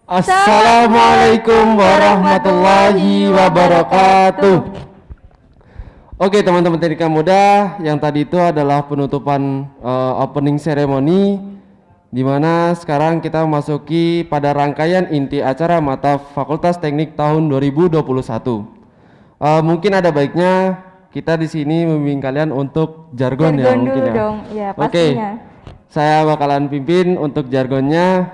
Assalamualaikum warahmatullahi wabarakatuh. Oke teman-teman Teknika Muda, yang tadi itu adalah penutupan opening ceremony, di mana sekarang kita memasuki pada rangkaian inti acara mata Fakultas Teknik tahun 2021. Mungkin ada baiknya kita di sini membimbing kalian untuk jargon ya mungkin dulu ya. dong, ya Oke, pastinya. saya bakalan pimpin untuk jargonnya.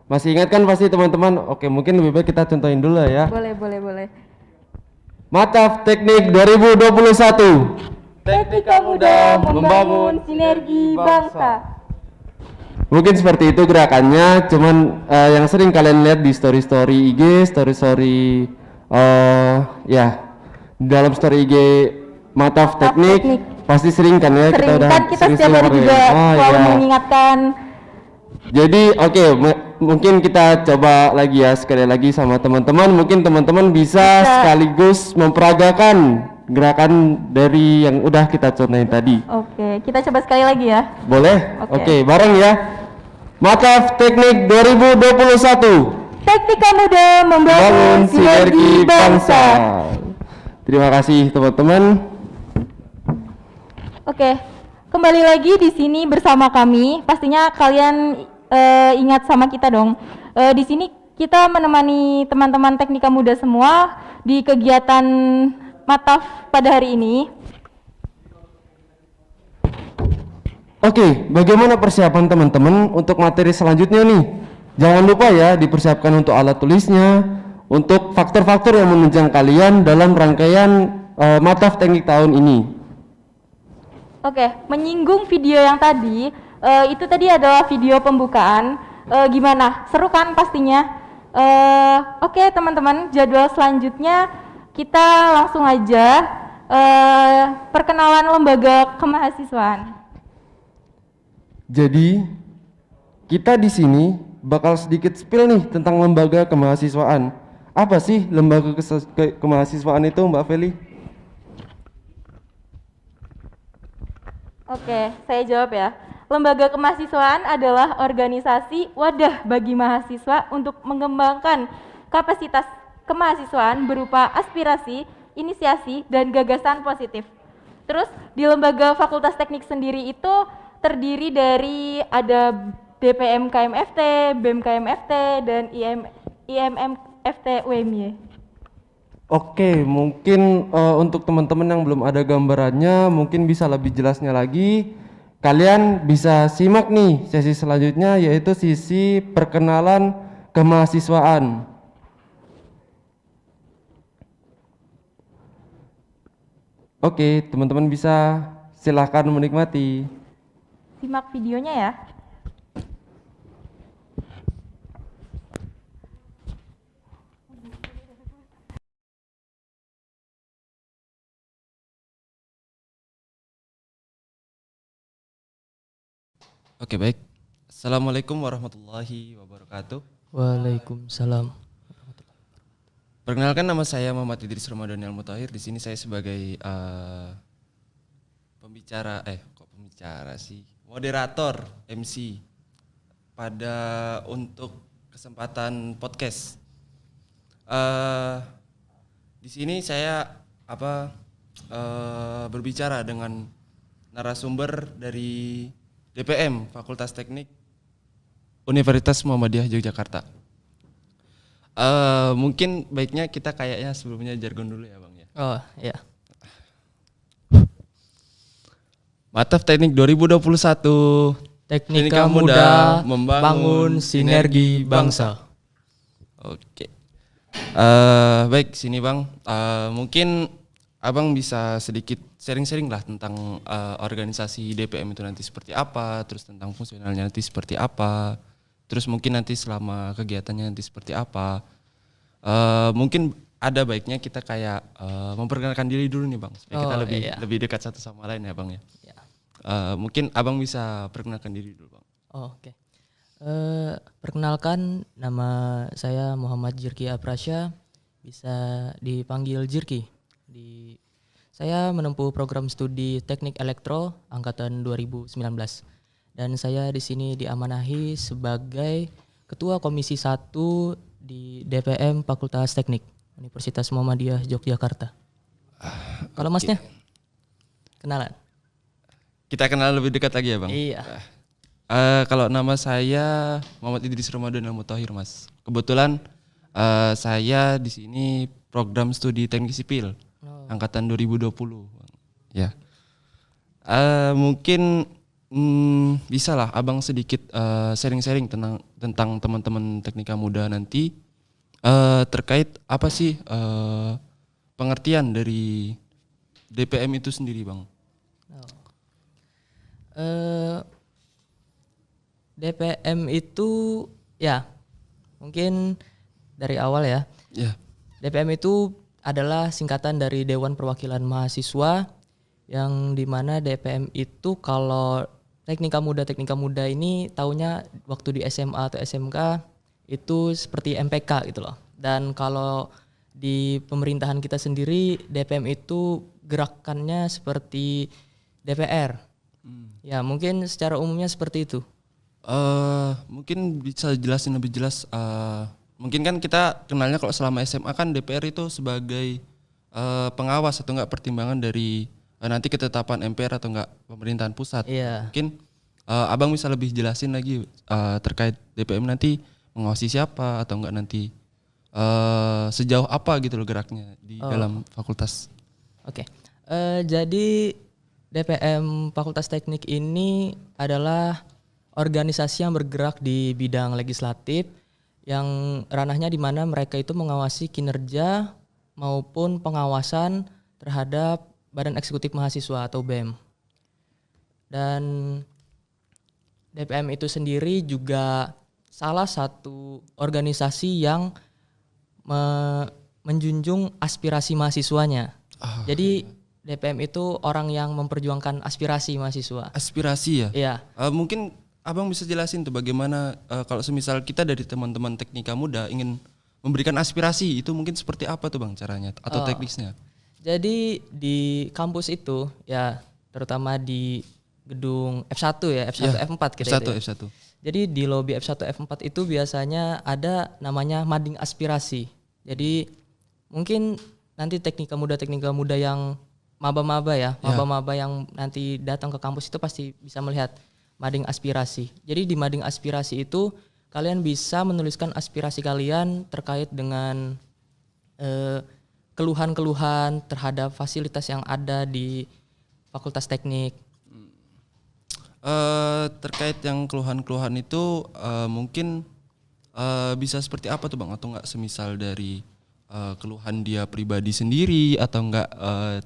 Masih ingat kan pasti teman-teman? Oke, mungkin lebih baik kita contohin dulu ya. Boleh. Mata Teknik 2021. Teknika Muda membangun sinergi bangsa. Mungkin seperti itu gerakannya, cuman yang sering kalian lihat di story-story IG, story-story ya dalam story IG Mataf Teknik pasti sering kan ya, kita udah kita setiap hari juga selalu mengingatkan. Jadi mungkin kita coba lagi ya, sekali lagi sama teman-teman. Mungkin teman-teman bisa sekaligus memperagakan gerakan dari yang udah kita contohin tadi. Oke, kita coba sekali lagi ya. Boleh? Oke, bareng ya. Mataf Teknik 2021. Teknika Muda membangun sinergi bangsa. Terima kasih teman-teman. Oke, kembali lagi di sini bersama kami. Pastinya kalian ingat sama kita dong. Di sini kita menemani teman-teman Teknika Muda semua di kegiatan Mataf pada hari ini. Oke, bagaimana persiapan teman-teman untuk materi selanjutnya nih? Jangan lupa ya dipersiapkan untuk alat tulisnya, untuk faktor-faktor yang menunjang kalian dalam rangkaian Mataf Teknik tahun ini. Oke, menyinggung video yang tadi, itu tadi adalah video pembukaan. Gimana? Seru kan pastinya? Oke teman-teman, jadwal selanjutnya kita langsung aja perkenalan lembaga kemahasiswaan. Jadi kita di sini bakal sedikit spill nih tentang lembaga kemahasiswaan. Apa sih lembaga kemahasiswaan itu, Mbak Feli? Oke, saya jawab ya. Lembaga kemahasiswaan adalah organisasi wadah bagi mahasiswa untuk mengembangkan kapasitas kemahasiswaan berupa aspirasi, inisiasi, dan gagasan positif. Terus di lembaga Fakultas Teknik sendiri itu terdiri dari ada DPM KMFT, BEM KMFT, dan IMMFT UMY. Oke, mungkin untuk teman-teman yang belum ada gambarannya, mungkin bisa lebih jelasnya lagi. Kalian bisa simak nih sesi selanjutnya, yaitu sisi perkenalan kemahasiswaan. Oke, teman-teman bisa silahkan menikmati. Simak videonya ya. Oke, baik. Assalamualaikum warahmatullahi wabarakatuh. Waalaikumsalam. Perkenalkan, nama saya Muhammad Idris Ramadan Al-Mutahir. Di sini saya sebagai moderator MC pada untuk kesempatan podcast. Di sini saya berbicara dengan narasumber dari DPM Fakultas Teknik Universitas Muhammadiyah Yogyakarta. Mungkin baiknya kita kayaknya sebelumnya jargon dulu ya Bang ya. Oh iya. Mataf Teknik 2021. Teknika Muda membangun sinergi bangsa. Oke. Baik, sini Bang. Mungkin Abang bisa sedikit sharing-sharing lah tentang organisasi DPM itu nanti seperti apa, terus tentang fungsionalnya nanti seperti apa, terus mungkin nanti selama kegiatannya nanti seperti apa. Mungkin ada baiknya kita kayak memperkenalkan diri dulu nih Bang, supaya kita lebih dekat satu sama lain ya Bang ya. Mungkin Abang bisa perkenalkan diri dulu Bang. Oke. Perkenalkan, nama saya Muhammad Jirki Aprasya, bisa dipanggil Jirki. Saya menempuh program studi Teknik Elektro angkatan 2019 dan saya di sini diamanahi sebagai Ketua Komisi 1 di DPM Fakultas Teknik Universitas Muhammadiyah Yogyakarta. Kalau Masnya? Kenalan? Kita kenal lebih dekat lagi ya Bang? Iya. Kalau nama saya Muhammad Idris Ramadan Al-Mutahhir Mas. Kebetulan saya di sini program studi teknik sipil angkatan 2020. Ya. Mungkin bisa lah Abang sedikit sharing-sharing tentang teman-teman teknika muda nanti terkait apa sih pengertian dari DPM itu sendiri Bang? DPM itu ya mungkin dari awal ya. Ya. DPM itu adalah singkatan dari Dewan Perwakilan Mahasiswa, yang dimana DPM itu kalau teknika muda ini taunya waktu di SMA atau SMK itu seperti MPK gitu loh. Dan kalau di pemerintahan kita sendiri DPM itu gerakannya seperti DPR. Ya mungkin secara umumnya seperti itu. Mungkin bisa jelasin lebih jelas. Mungkin kan kita kenalnya kalau selama SMA kan DPR itu sebagai pengawas atau enggak pertimbangan dari nanti ketetapan MPR atau enggak pemerintahan pusat. Iya. Mungkin Abang bisa lebih jelasin lagi terkait DPM nanti mengawasi siapa atau enggak nanti sejauh apa gitu loh geraknya di dalam fakultas. Oke. Jadi DPM Fakultas Teknik ini adalah organisasi yang bergerak di bidang legislatif yang ranahnya di mana mereka itu mengawasi kinerja maupun pengawasan terhadap Badan Eksekutif Mahasiswa atau BEM. Dan DPM itu sendiri juga salah satu organisasi yang menjunjung aspirasi mahasiswanya. Jadi DPM itu orang yang memperjuangkan aspirasi mahasiswa. Aspirasi ya? Iya. Mungkin Abang bisa jelasin tuh bagaimana kalau semisal kita dari teman-teman teknika muda ingin memberikan aspirasi, itu mungkin seperti apa tuh Bang caranya atau teknisnya? Jadi di kampus itu ya terutama di gedung F1 ya, F1 Ya, F4 kita F1, itu. Ya. F1. Jadi di lobi F1 F4 itu biasanya ada namanya mading aspirasi. Jadi mungkin nanti teknika muda yang maba-maba ya, maba-maba yang nanti datang ke kampus itu pasti bisa melihat mading aspirasi. Jadi di mading aspirasi itu kalian bisa menuliskan aspirasi kalian terkait dengan keluhan-keluhan terhadap fasilitas yang ada di Fakultas Teknik. Terkait yang keluhan-keluhan itu mungkin bisa seperti apa tuh Bang? Atau enggak semisal dari keluhan dia pribadi sendiri atau enggak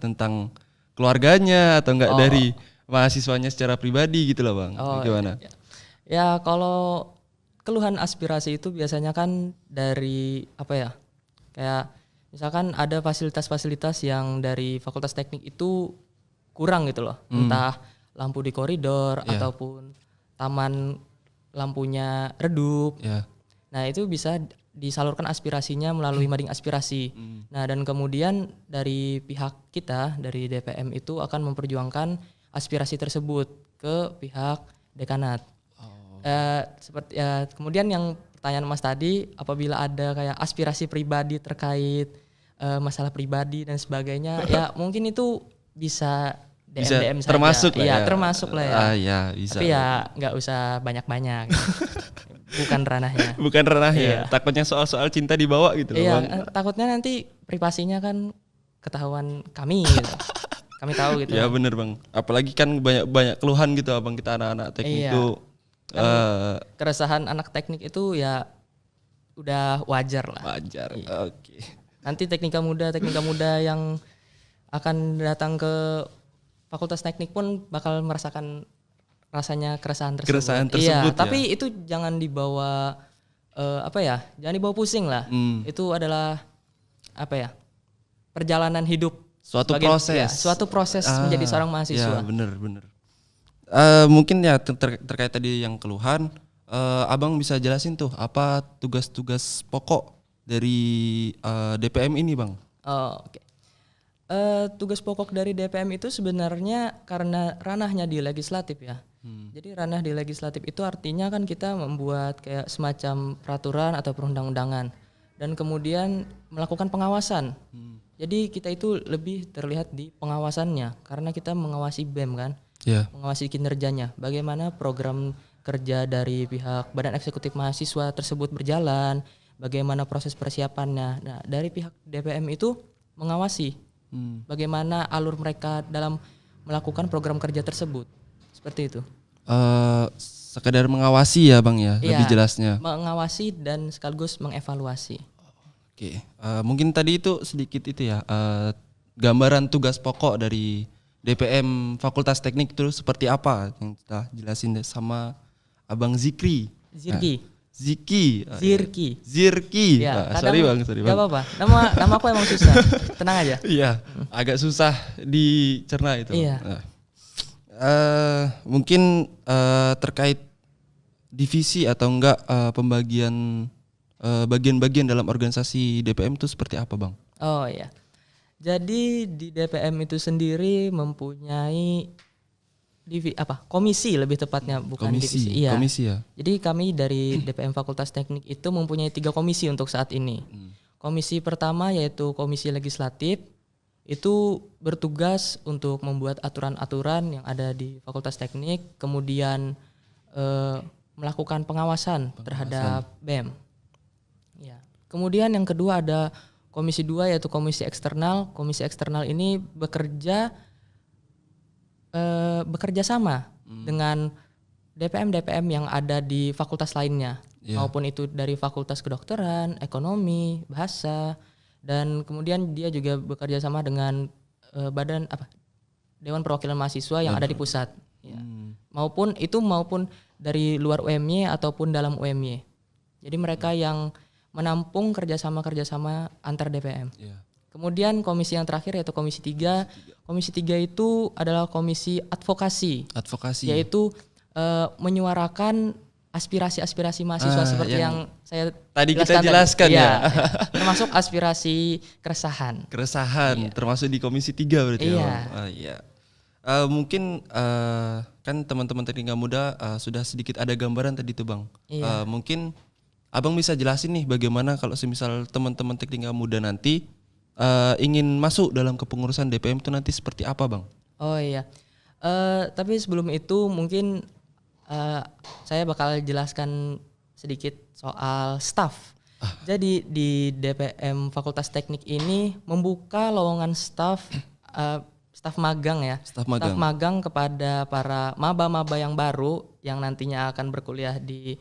tentang keluarganya atau enggak dari mahasiswanya secara pribadi gitu loh Bang? Gimana? Ya kalau keluhan aspirasi itu biasanya kan dari apa ya? Kayak misalkan ada fasilitas-fasilitas yang dari Fakultas Teknik itu kurang gitu loh. Entah lampu di koridor ataupun taman lampunya redup. Ya. Nah, itu bisa disalurkan aspirasinya melalui mading aspirasi. Nah, dan kemudian dari pihak kita dari DPM itu akan memperjuangkan aspirasi tersebut ke pihak dekanat. Seperti kemudian yang pertanyaan Mas tadi, apabila ada kayak aspirasi pribadi terkait masalah pribadi dan sebagainya, ya mungkin itu bisa DM saja. Termasuk lah ya. Iya, termasuk lah ya. Ya, bisa. Tapi ya nggak usah banyak-banyak. Bukan ranahnya. Bukan ranahnya. Iya. Takutnya soal-soal cinta dibawa gitu loh Bang. Iya, takutnya nanti privasinya kan ketahuan kami gitu. Kami tahu gitu. Ya bener Bang. Apalagi kan banyak keluhan gitu Abang kita anak-anak teknik Iya. itu. Keresahan anak teknik itu ya udah wajar lah. Wajar. Iya. Oke. Nanti teknika muda yang akan datang ke Fakultas Teknik pun bakal merasakan rasanya keresahan tersebut. Keresahan tersebut, iya, ya. tapi itu jangan dibawa jangan dibawa pusing lah. Itu adalah perjalanan hidup. Suatu sebagai- proses. ya, suatu proses menjadi seorang mahasiswa. Ya bener. Mungkin ya terkait tadi yang keluhan, Abang bisa jelasin tuh apa tugas-tugas pokok dari DPM ini Bang? Oh, oke. Tugas pokok dari DPM itu sebenarnya karena ranahnya di legislatif ya. Jadi ranah di legislatif itu artinya kan kita membuat kayak semacam peraturan atau perundang-undangan dan kemudian melakukan pengawasan. Jadi kita itu lebih terlihat di pengawasannya karena kita mengawasi BEM kan, mengawasi kinerjanya. Bagaimana program kerja dari pihak Badan Eksekutif Mahasiswa tersebut berjalan, bagaimana proses persiapannya. Nah, dari pihak DPM itu mengawasi bagaimana alur mereka dalam melakukan program kerja tersebut. Seperti itu. Sekedar mengawasi ya Bang ya, lebih jelasnya. Mengawasi dan sekaligus mengevaluasi. Oke, mungkin tadi itu sedikit itu ya, gambaran tugas pokok dari DPM Fakultas Teknik itu seperti apa yang kita jelasin sama Abang Zikri. Zirki. Ya, Sorry bang. Gak apa-apa. Nama aku emang susah. Tenang aja. Iya, agak susah dicerna itu. Iya. Nah, mungkin terkait divisi atau enggak pembagian bagian-bagian dalam organisasi DPM itu seperti apa bang? Oh iya. Jadi di DPM itu sendiri mempunyai komisi lebih tepatnya, bukan divisi. Iya. Komisi ya. Jadi kami dari DPM Fakultas Teknik itu mempunyai 3 komisi untuk saat ini. Komisi pertama yaitu komisi legislatif, itu bertugas untuk membuat aturan-aturan yang ada di Fakultas Teknik, kemudian melakukan pengawasan terhadap BEM. Ya. Kemudian yang kedua ada komisi 2 yaitu komisi eksternal. Komisi eksternal ini bekerja sama dengan DPM yang ada di fakultas lainnya, maupun itu dari fakultas kedokteran, ekonomi, bahasa, dan kemudian dia juga bekerja sama dengan Dewan Perwakilan Mahasiswa yang ada di pusat, maupun dari luar UMY ataupun dalam UMY. Jadi mereka yang menampung kerjasama antar DPM. Kemudian komisi yang terakhir yaitu komisi 3. Komisi 3 itu adalah komisi advokasi. Yaitu menyuarakan aspirasi mahasiswa seperti yang saya tadi kita jelaskan ya. Termasuk aspirasi keresahan. Termasuk di komisi 3 berarti ya. Iya. Mungkin kan teman-teman teknika muda sudah sedikit ada gambaran tadi tuh Bang. Mungkin Abang bisa jelasin nih bagaimana kalau semisal teman-teman teknika muda nanti ingin masuk dalam kepengurusan DPM itu nanti seperti apa Bang? Oh iya, tapi sebelum itu mungkin saya bakal jelaskan sedikit soal staff. Jadi di DPM Fakultas Teknik ini membuka lowongan staff magang ya. Staff magang kepada para maba-maba yang baru yang nantinya akan berkuliah di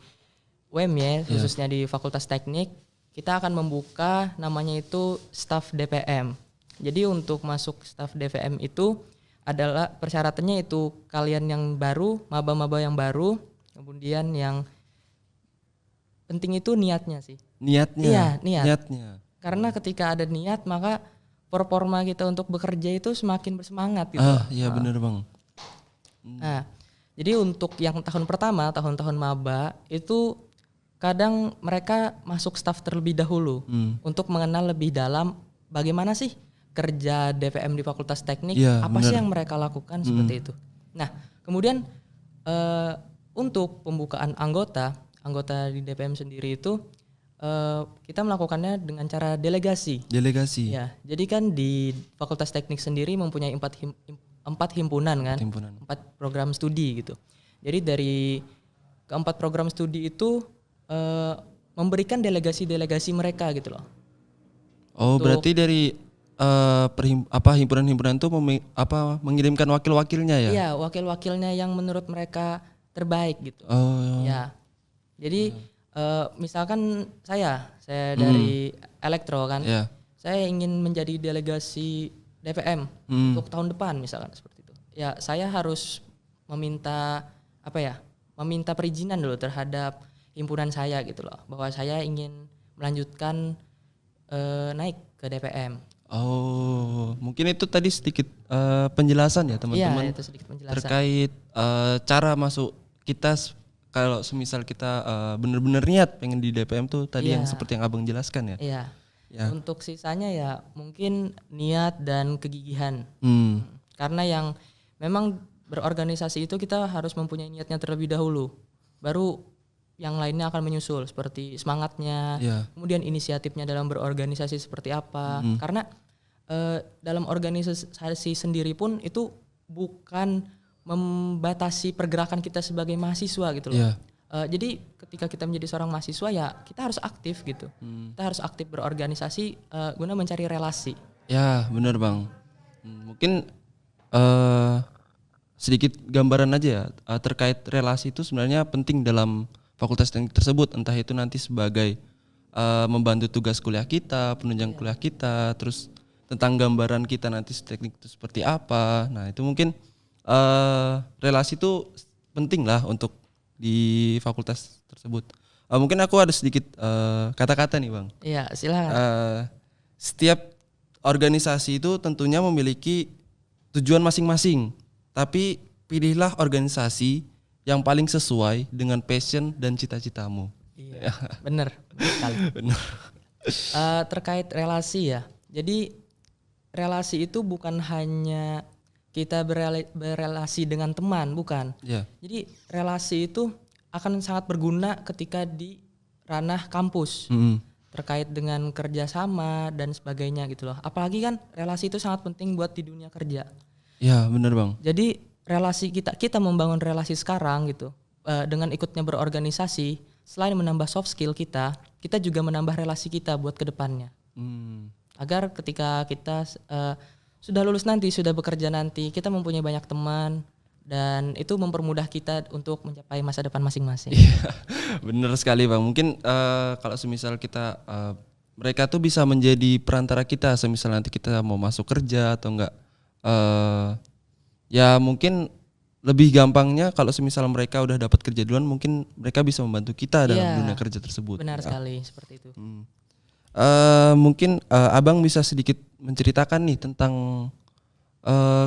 UMY khususnya di Fakultas Teknik. Kita akan membuka namanya itu staff DPM. Jadi untuk masuk staff DPM itu adalah persyaratannya itu kalian yang baru, maba-maba yang baru, kemudian yang penting itu niatnya sih. Iya, niatnya. Karena ketika ada niat maka performa kita untuk bekerja itu semakin bersemangat gitu. Iya benar Bang. Nah, jadi untuk yang tahun pertama, tahun-tahun maba itu kadang mereka masuk staff terlebih dahulu untuk mengenal lebih dalam bagaimana sih kerja DPM di Fakultas Teknik, apa sih yang mereka lakukan seperti itu. Nah, kemudian untuk pembukaan anggota di DPM sendiri itu kita melakukannya dengan cara delegasi. Ya, jadi kan di Fakultas Teknik sendiri mempunyai 4 himpunan kan, 4 program studi gitu. Jadi dari keempat program studi itu memberikan delegasi mereka gitu loh. Berarti dari himpunan-himpunan itu mengirimkan wakil-wakilnya ya? Iya, wakil-wakilnya yang menurut mereka terbaik gitu. Ya. Jadi misalkan saya dari elektro kan. Saya ingin menjadi delegasi DPM untuk tahun depan misalkan seperti itu. Ya, saya harus meminta perizinan dulu terhadap himpunan saya gitu loh, bahwa saya ingin melanjutkan naik ke DPM. Mungkin itu tadi sedikit penjelasan ya teman-teman. Iya, itu sedikit penjelasan. Terkait cara masuk kita kalau semisal kita benar-benar niat pengen di DPM tuh tadi yang seperti yang Abang jelaskan ya. Iya. Untuk sisanya ya mungkin niat dan kegigihan. Karena yang memang berorganisasi itu kita harus mempunyai niatnya terlebih dahulu. Baru yang lainnya akan menyusul seperti semangatnya, Iya. kemudian inisiatifnya dalam berorganisasi seperti apa. Karena dalam organisasi sendiri pun itu bukan membatasi pergerakan kita sebagai mahasiswa gitu loh. Iya. Jadi ketika kita menjadi seorang mahasiswa ya kita harus aktif gitu. Kita harus aktif berorganisasi guna mencari relasi. Ya, benar Bang. Mungkin sedikit gambaran aja ya terkait relasi itu sebenarnya penting dalam fakultas teknik tersebut, entah itu nanti sebagai membantu tugas kuliah kita, penunjang kuliah kita, terus tentang gambaran kita nanti teknik itu seperti apa. Nah, itu mungkin relasi itu penting lah untuk di fakultas tersebut. Mungkin aku ada sedikit kata-kata nih Bang. Iya, silakan. Setiap organisasi itu tentunya memiliki tujuan masing-masing, tapi pilihlah organisasi yang paling sesuai dengan passion dan cita-citamu. Iya, benar sekali. Benar. Terkait relasi ya, jadi relasi itu bukan hanya kita berelasi dengan teman, bukan. Ya. Jadi relasi itu akan sangat berguna ketika di ranah kampus. Terkait dengan kerjasama dan sebagainya gitu loh. Apalagi kan relasi itu sangat penting buat di dunia kerja. Ya, benar Bang. Jadi relasi kita membangun relasi sekarang gitu dengan ikutnya berorganisasi, selain menambah soft skill kita juga menambah relasi kita buat kedepannya. Agar ketika kita sudah lulus nanti, sudah bekerja nanti, kita mempunyai banyak teman dan itu mempermudah kita untuk mencapai masa depan masing-masing. Benar sekali Bang. Mungkin kalau semisal kita mereka tuh bisa menjadi perantara kita, semisal nanti kita mau masuk kerja atau enggak, ya mungkin lebih gampangnya kalau semisal mereka udah dapat kerja duluan, mungkin mereka bisa membantu kita dalam Iya, dunia kerja tersebut. Benar Ya. sekali seperti itu. Mungkin Abang bisa sedikit menceritakan nih tentang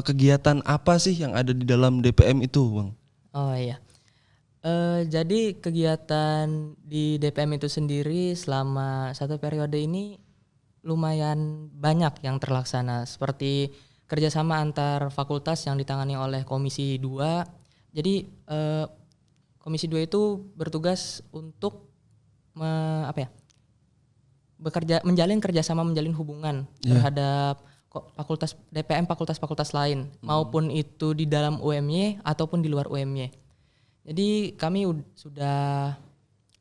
kegiatan apa sih yang ada di dalam DPM itu, Bang? Oh iya. Jadi kegiatan di DPM itu sendiri selama satu periode ini lumayan banyak yang terlaksana, seperti kerjasama antar fakultas yang ditangani oleh Komisi 2. Jadi Komisi 2 itu bertugas untuk menjalin kerjasama, menjalin hubungan terhadap fakultas DPM, fakultas-fakultas lain, maupun itu di dalam UMY ataupun di luar UMY. Jadi kami sudah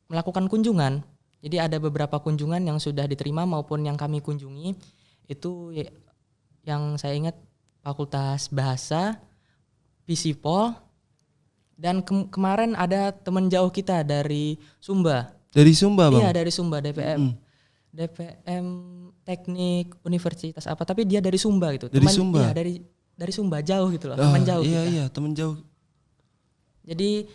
melakukan kunjungan. Jadi ada beberapa kunjungan yang sudah diterima maupun yang kami kunjungi. Itu yang saya ingat Fakultas Bahasa, Visipol, dan kemarin ada teman jauh kita dari Sumba. Dari Sumba, Bang? Iya, dari Sumba, DPM. DPM Teknik Universitas apa, tapi dia dari Sumba gitu. Dari Sumba? Iya, dari Sumba, jauh gitu loh, teman jauh iya, kita. Iya, teman jauh. Jadi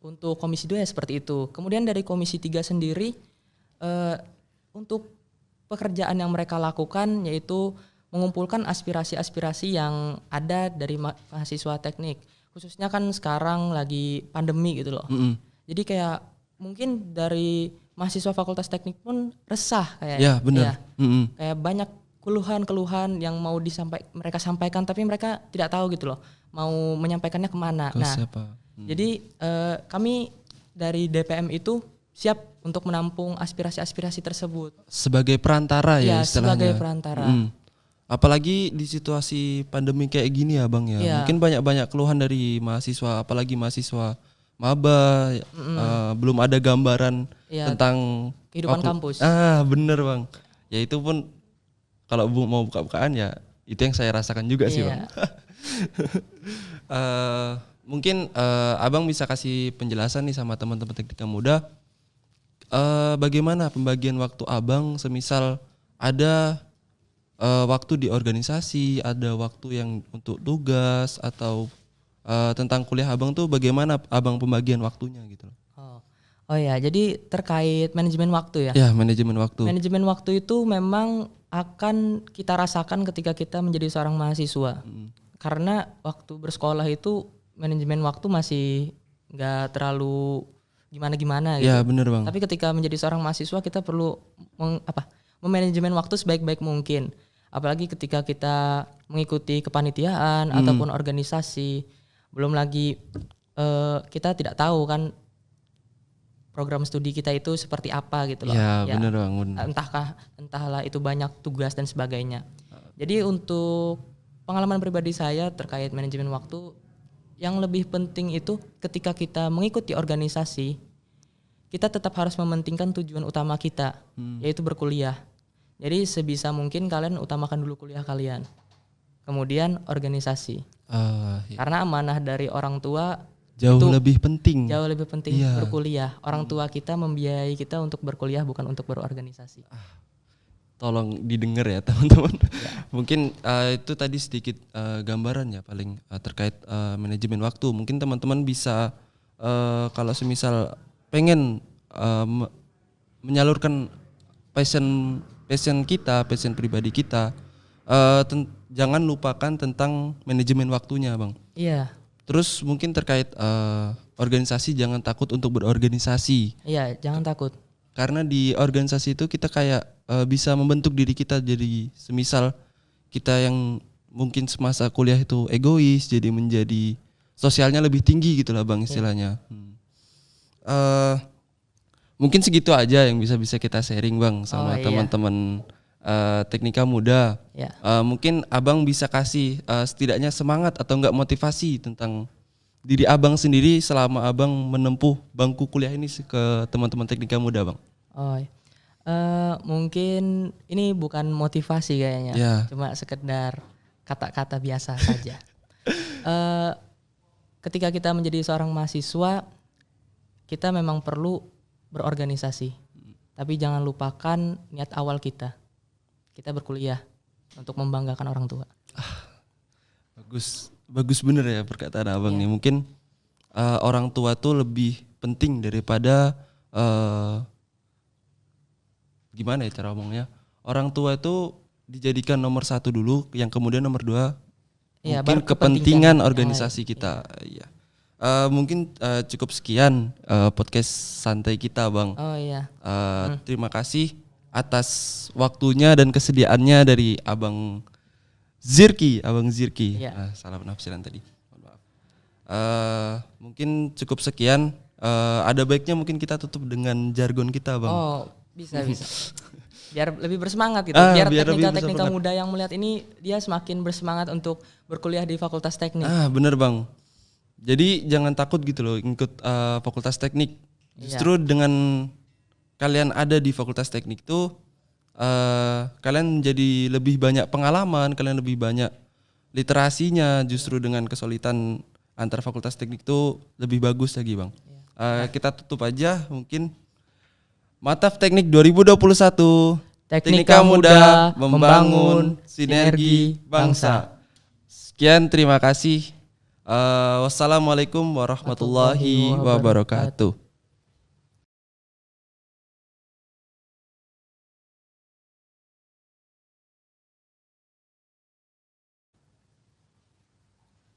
untuk Komisi 2 ya seperti itu. Kemudian dari Komisi 3 sendiri untuk pekerjaan yang mereka lakukan yaitu mengumpulkan aspirasi-aspirasi yang ada dari mahasiswa teknik. Khususnya kan sekarang lagi pandemi gitu loh. Jadi kayak mungkin dari mahasiswa Fakultas Teknik pun resah kayak. Ya, benar. Kayak banyak keluhan-keluhan yang mau mereka sampaikan tapi mereka tidak tahu gitu loh mau menyampaikannya kemana. Siapa? Jadi kami dari DPM itu siap untuk menampung aspirasi-aspirasi tersebut. Sebagai perantara ya istilahnya. Sebagai perantara. Apalagi di situasi pandemi kayak gini ya Bang ya. Mungkin banyak-banyak keluhan dari mahasiswa, apalagi mahasiswa maba, belum ada gambaran tentang kehidupan kampus. Bener Bang. Ya itu pun kalau mau buka-bukaan ya itu yang saya rasakan juga sih Bang. Mungkin Abang bisa kasih penjelasan nih sama teman-teman teknika muda, bagaimana pembagian waktu Abang semisal ada waktu di organisasi, ada waktu yang untuk tugas atau tentang kuliah Abang tuh bagaimana Abang pembagian waktunya gitu. Oh ya, jadi terkait manajemen waktu ya. Ya, manajemen waktu. Manajemen waktu itu memang akan kita rasakan ketika kita menjadi seorang mahasiswa. Karena waktu bersekolah itu manajemen waktu masih nggak terlalu gimana-gimana gitu. Ya, benar Bang. Tapi ketika menjadi seorang mahasiswa kita perlu memanajemen waktu sebaik-baik mungkin. Apalagi ketika kita mengikuti kepanitiaan ataupun organisasi, belum lagi kita tidak tahu kan program studi kita itu seperti apa gitu loh. Ya, bener Bang, bener. Entahlah itu banyak tugas dan sebagainya. Jadi untuk pengalaman pribadi saya terkait manajemen waktu, yang lebih penting itu ketika kita mengikuti organisasi, kita tetap harus mementingkan tujuan utama kita, yaitu berkuliah. Jadi sebisa mungkin kalian utamakan dulu kuliah kalian, kemudian organisasi. Iya. Karena amanah dari orang tua Jauh itu lebih penting. jauh lebih penting Iya. berkuliah. Orang tua kita membiayai kita untuk berkuliah, bukan untuk berorganisasi. Tolong didengar ya teman-teman. Mungkin itu tadi sedikit gambaran ya paling terkait manajemen waktu. Mungkin teman-teman bisa kalau semisal pengen menyalurkan passion kita, passion pribadi kita, jangan lupakan tentang manajemen waktunya, Bang. Iya, Terus mungkin terkait organisasi, jangan takut untuk berorganisasi. iya, jangan takut. Karena di organisasi itu kita kayak bisa membentuk diri kita, jadi semisal kita yang mungkin semasa kuliah itu egois, jadi menjadi sosialnya lebih tinggi gitu lah Bang istilahnya. Mungkin segitu aja yang bisa kita sharing Bang sama iya. teman-teman Teknika Muda. Ya. Mungkin Abang bisa kasih setidaknya semangat atau enggak motivasi tentang diri Abang sendiri selama Abang menempuh bangku kuliah ini ke teman-teman Teknika Muda Bang. Oh, iya. Mungkin ini bukan motivasi kayaknya, Ya. cuma sekedar kata-kata biasa saja. Ketika kita menjadi seorang mahasiswa, kita memang perlu berorganisasi, tapi jangan lupakan niat awal kita. Kita berkuliah untuk membanggakan orang tua. Bagus bener ya perkataan Abang nih. Mungkin orang tua tuh lebih penting daripada gimana ya cara ngomongnya, orang tua itu dijadikan nomor satu dulu, yang kemudian nomor dua Iya, mungkin baru kepentingan kepentingan organisasi kita. Iya. Mungkin cukup sekian podcast santai kita Bang. Oh iya, Terima kasih atas waktunya dan kesediaannya dari Abang Zirki. Iya. Salah penafsiran tadi. Mohon maaf. Mungkin cukup sekian. Ada baiknya mungkin kita tutup dengan jargon kita Bang. oh bisa. Biar lebih bersemangat gitu. Biar Biar lebih teknika-teknika bersemangat. muda yang melihat ini, dia semakin bersemangat untuk berkuliah di Fakultas Teknik. Bener Bang. Jadi jangan takut gitu loh ikut Fakultas Teknik. Justru dengan kalian ada di Fakultas Teknik tuh kalian jadi lebih banyak pengalaman, kalian lebih banyak literasinya. Justru dengan kesulitan antar Fakultas Teknik tuh lebih bagus lagi Bang. Kita tutup aja mungkin. Mataf Teknik 2021. Teknika Muda membangun sinergi bangsa. Sekian, terima kasih. Wassalamualaikum warahmatullahi wabarakatuh.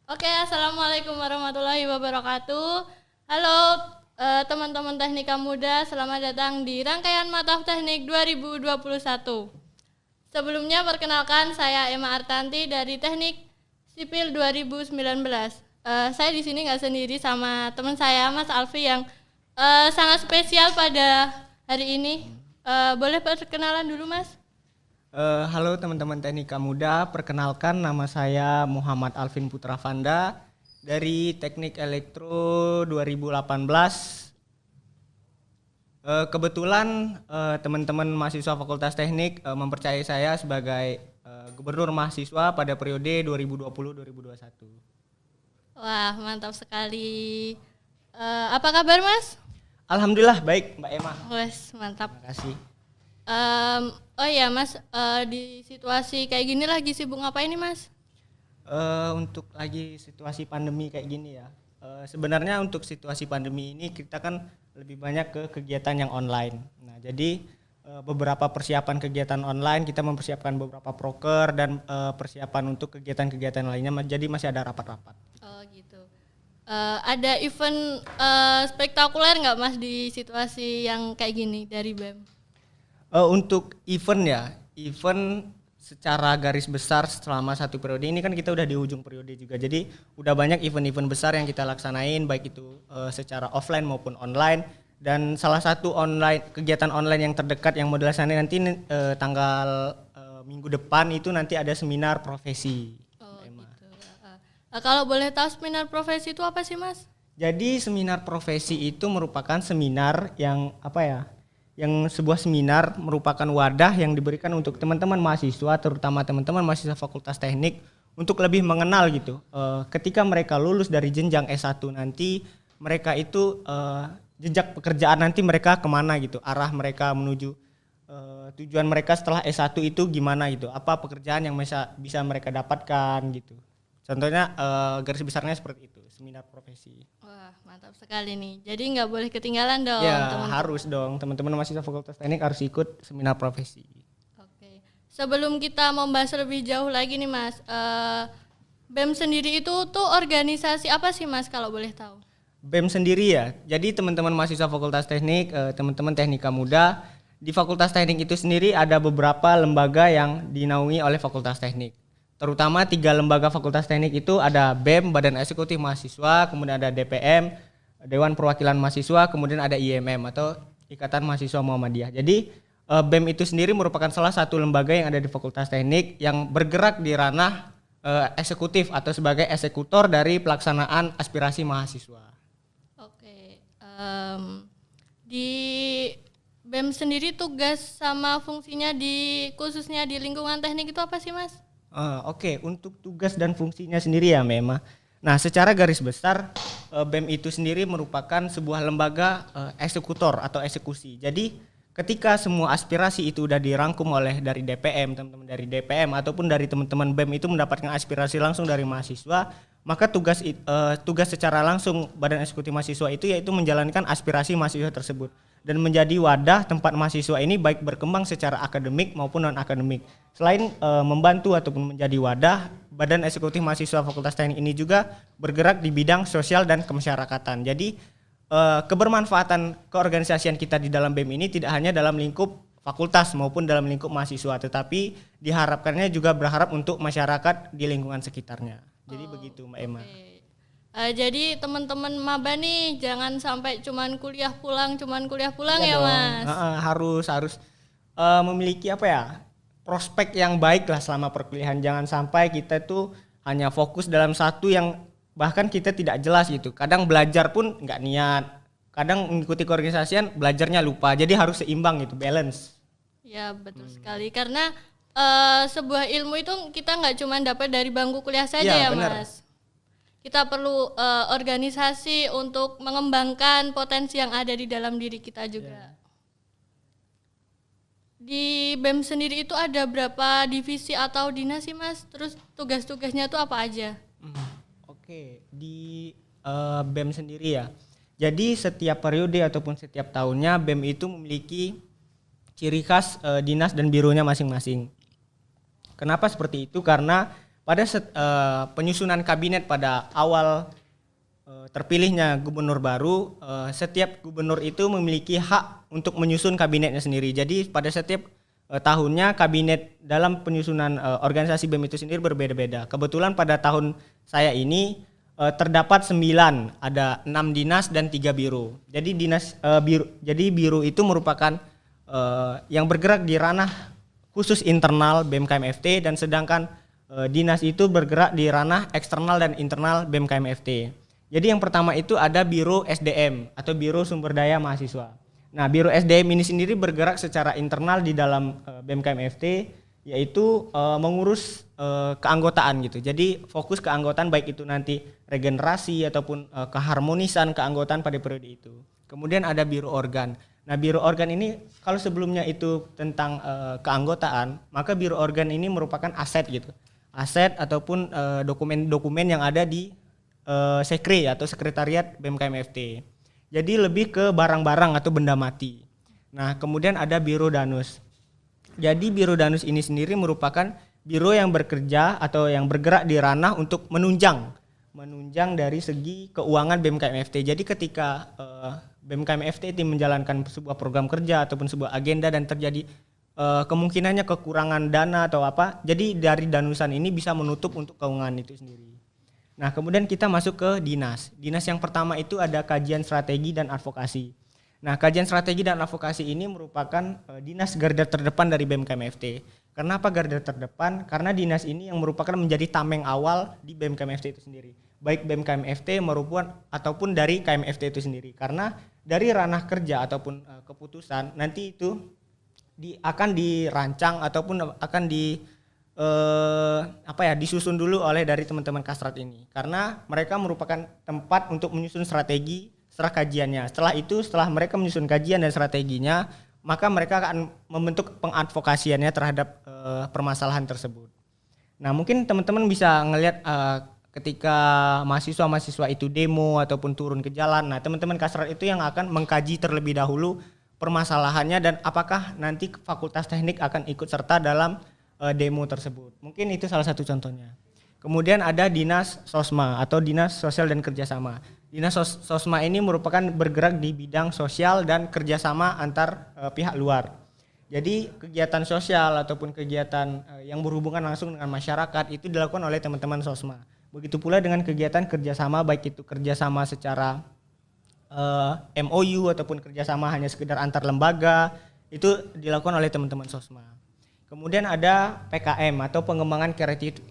Oke, assalamualaikum warahmatullahi wabarakatuh. Halo teman-teman Teknika Muda, selamat datang di rangkaian Mataf Teknik 2021. Sebelumnya perkenalkan, saya Emma Artanti dari Teknik Sipil 2019. Saya di sini nggak sendiri, sama teman saya Mas Alfi yang sangat spesial pada hari ini. Boleh perkenalan dulu Mas? Halo teman-teman Teknika Muda, perkenalkan nama saya Muhammad Alvin Putra Vanda dari Teknik Elektro 2018. Kebetulan teman-teman mahasiswa Fakultas Teknik mempercayai saya sebagai gubernur mahasiswa pada periode 2020-2021. Wah, mantap sekali. Apa kabar Mas? Alhamdulillah baik Mbak Emma. Wes, mantap. Terima kasih. Oh iya Mas, di situasi kayak gini lagi sibuk ngapain nih Mas? Untuk lagi situasi pandemi kayak gini ya, sebenarnya untuk situasi pandemi ini kita kan lebih banyak ke kegiatan yang online. Nah jadi beberapa persiapan kegiatan online, kita mempersiapkan beberapa proker dan persiapan untuk kegiatan-kegiatan lainnya, jadi masih ada rapat-rapat. Oh gitu. Ada event spektakuler nggak Mas di situasi yang kayak gini dari BEM? Untuk event ya, event secara garis besar selama satu periode ini kan kita udah di ujung periode juga. Jadi udah banyak event-event besar yang kita laksanain baik itu secara offline maupun online. Dan salah satu kegiatan online yang terdekat yang mau dilaksanain nanti tanggal minggu depan itu nanti ada seminar profesi. Oh gitu. Kalau boleh tahu seminar profesi itu apa sih Mas? Jadi seminar profesi itu merupakan seminar yang yang sebuah seminar merupakan wadah yang diberikan untuk teman-teman mahasiswa, terutama teman-teman mahasiswa Fakultas Teknik untuk lebih mengenal gitu. Ketika mereka lulus dari jenjang S1 nanti, mereka itu jejak pekerjaan nanti mereka kemana gitu, arah mereka menuju tujuan mereka setelah S1 itu gimana gitu, apa pekerjaan yang bisa mereka dapatkan gitu. Contohnya garis besarnya seperti itu, seminar profesi. Wah, mantap sekali nih. Jadi nggak boleh ketinggalan dong, Ya, teman-teman. harus dong. Teman-teman mahasiswa Fakultas Teknik harus ikut seminar profesi. Oke. Sebelum kita membahas lebih jauh lagi nih Mas, BEM sendiri itu tuh organisasi apa sih Mas kalau boleh tahu? BEM sendiri ya. Jadi teman-teman mahasiswa Fakultas Teknik, teman-teman Teknika Muda, di Fakultas Teknik itu sendiri ada beberapa lembaga yang dinaungi oleh Fakultas Teknik. Terutama 3 lembaga Fakultas Teknik itu ada BEM, Badan Eksekutif Mahasiswa, kemudian ada DPM, Dewan Perwakilan Mahasiswa, kemudian ada IMM atau Ikatan Mahasiswa Muhammadiyah. Jadi BEM itu sendiri merupakan salah satu lembaga yang ada di Fakultas Teknik yang bergerak di ranah eksekutif atau sebagai eksekutor dari pelaksanaan aspirasi mahasiswa. Oke. Di BEM sendiri tugas sama fungsinya khususnya di lingkungan teknik itu apa sih Mas? Oke, untuk tugas dan fungsinya sendiri ya memang. Nah, secara garis besar BEM itu sendiri merupakan sebuah lembaga eksekutor atau eksekusi. Jadi ketika semua aspirasi itu udah dirangkum oleh dari DPM, teman-teman dari DPM ataupun dari teman-teman BEM itu mendapatkan aspirasi langsung dari mahasiswa, maka tugas secara langsung Badan Eksekutif Mahasiswa itu yaitu menjalankan aspirasi mahasiswa tersebut dan menjadi wadah tempat mahasiswa ini baik berkembang secara akademik maupun non-akademik. Selain membantu ataupun menjadi wadah, Badan Eksekutif Mahasiswa Fakultas Teknik ini juga bergerak di bidang sosial dan kemasyarakatan. Jadi kebermanfaatan keorganisasian kita di dalam BEM ini tidak hanya dalam lingkup fakultas maupun dalam lingkup mahasiswa, tetapi diharapkannya juga berharap untuk masyarakat di lingkungan sekitarnya. Jadi begitu Mbak Emma. Jadi teman-teman maba nih jangan sampai cuman kuliah pulang ya dong. Mas. Harus memiliki prospek yang baik lah selama perkuliahan. Jangan sampai kita tuh hanya fokus dalam satu yang bahkan kita tidak jelas gitu. Kadang belajar pun nggak niat, kadang mengikuti keorganisasian belajarnya lupa. Jadi harus seimbang gitu, balance. Ya betul sekali, karena sebuah ilmu itu kita nggak cuma dapat dari bangku kuliah saja ya bener. Mas. Kita perlu organisasi untuk mengembangkan potensi yang ada di dalam diri kita juga. Di BEM sendiri itu ada berapa divisi atau dinas sih Mas? Terus tugas-tugasnya itu apa aja? Oke, di BEM sendiri ya. Jadi setiap periode ataupun setiap tahunnya BEM itu memiliki ciri khas dinas dan bironya masing-masing. Kenapa seperti itu? Karena pada penyusunan kabinet pada awal terpilihnya gubernur baru, setiap gubernur itu memiliki hak untuk menyusun kabinetnya sendiri. Jadi pada setiap tahunnya kabinet dalam penyusunan organisasi BEM itu sendiri berbeda-beda. Kebetulan pada tahun saya ini terdapat 9, ada 6 dinas dan 3 biro. Jadi biro itu merupakan yang bergerak di ranah khusus internal BMKM-FT dan sedangkan dinas itu bergerak di ranah eksternal dan internal BMKM-FT. Jadi yang pertama itu ada Biro SDM atau Biro Sumber Daya Mahasiswa. Nah, Biro SDM ini sendiri bergerak secara internal di dalam BMKM-FT, yaitu mengurus keanggotaan gitu. Jadi fokus keanggotaan baik itu nanti regenerasi ataupun keharmonisan keanggotaan pada periode itu. Kemudian ada Biro Organ. Nah, Biro Organ ini kalau sebelumnya itu tentang keanggotaan, maka Biro Organ ini merupakan aset gitu. Aset ataupun dokumen-dokumen yang ada di Sekre atau Sekretariat BMKM-FT. Jadi lebih ke barang-barang atau benda mati. Nah, kemudian ada Biro Danus. Jadi Biro Danus ini sendiri merupakan biro yang bekerja atau yang bergerak di ranah untuk menunjang dari segi keuangan BMKM-FT. Jadi ketika BMKM-FT itu menjalankan sebuah program kerja ataupun sebuah agenda dan terjadi kemungkinannya kekurangan dana atau apa. Jadi dari danusan ini bisa menutup untuk keuangan itu sendiri. Nah, kemudian kita masuk ke dinas. Dinas yang pertama itu ada kajian strategi dan advokasi. Nah, kajian strategi dan advokasi ini merupakan dinas garda terdepan dari BMKM FT. Kenapa garda terdepan? Karena dinas ini yang merupakan menjadi tameng awal di BMKM FT itu sendiri. Baik BMKM FT ataupun dari KMFT itu sendiri. Karena dari ranah kerja ataupun keputusan nanti itu akan dirancang ataupun akan disusun dulu oleh dari teman-teman Kasrat ini, karena mereka merupakan tempat untuk menyusun strategi setelah kajiannya. Setelah mereka menyusun kajian dan strateginya, maka mereka akan membentuk pengadvokasiannya terhadap permasalahan tersebut. Nah, mungkin teman-teman bisa ngelihat ketika mahasiswa-mahasiswa itu demo ataupun turun ke jalan, nah teman-teman Kasrat itu yang akan mengkaji terlebih dahulu permasalahannya dan apakah nanti Fakultas Teknik akan ikut serta dalam demo tersebut. Mungkin itu salah satu contohnya. Kemudian ada Dinas Sosma atau Dinas Sosial dan Kerjasama. Dinas Sosma ini merupakan bergerak di bidang sosial dan kerjasama antar pihak luar. Jadi kegiatan sosial ataupun kegiatan yang berhubungan langsung dengan masyarakat itu dilakukan oleh teman-teman Sosma. Begitu pula dengan kegiatan kerjasama, baik itu kerjasama secara MOU ataupun kerjasama hanya sekedar antar lembaga, itu dilakukan oleh teman-teman Sosma. Kemudian ada PKM atau pengembangan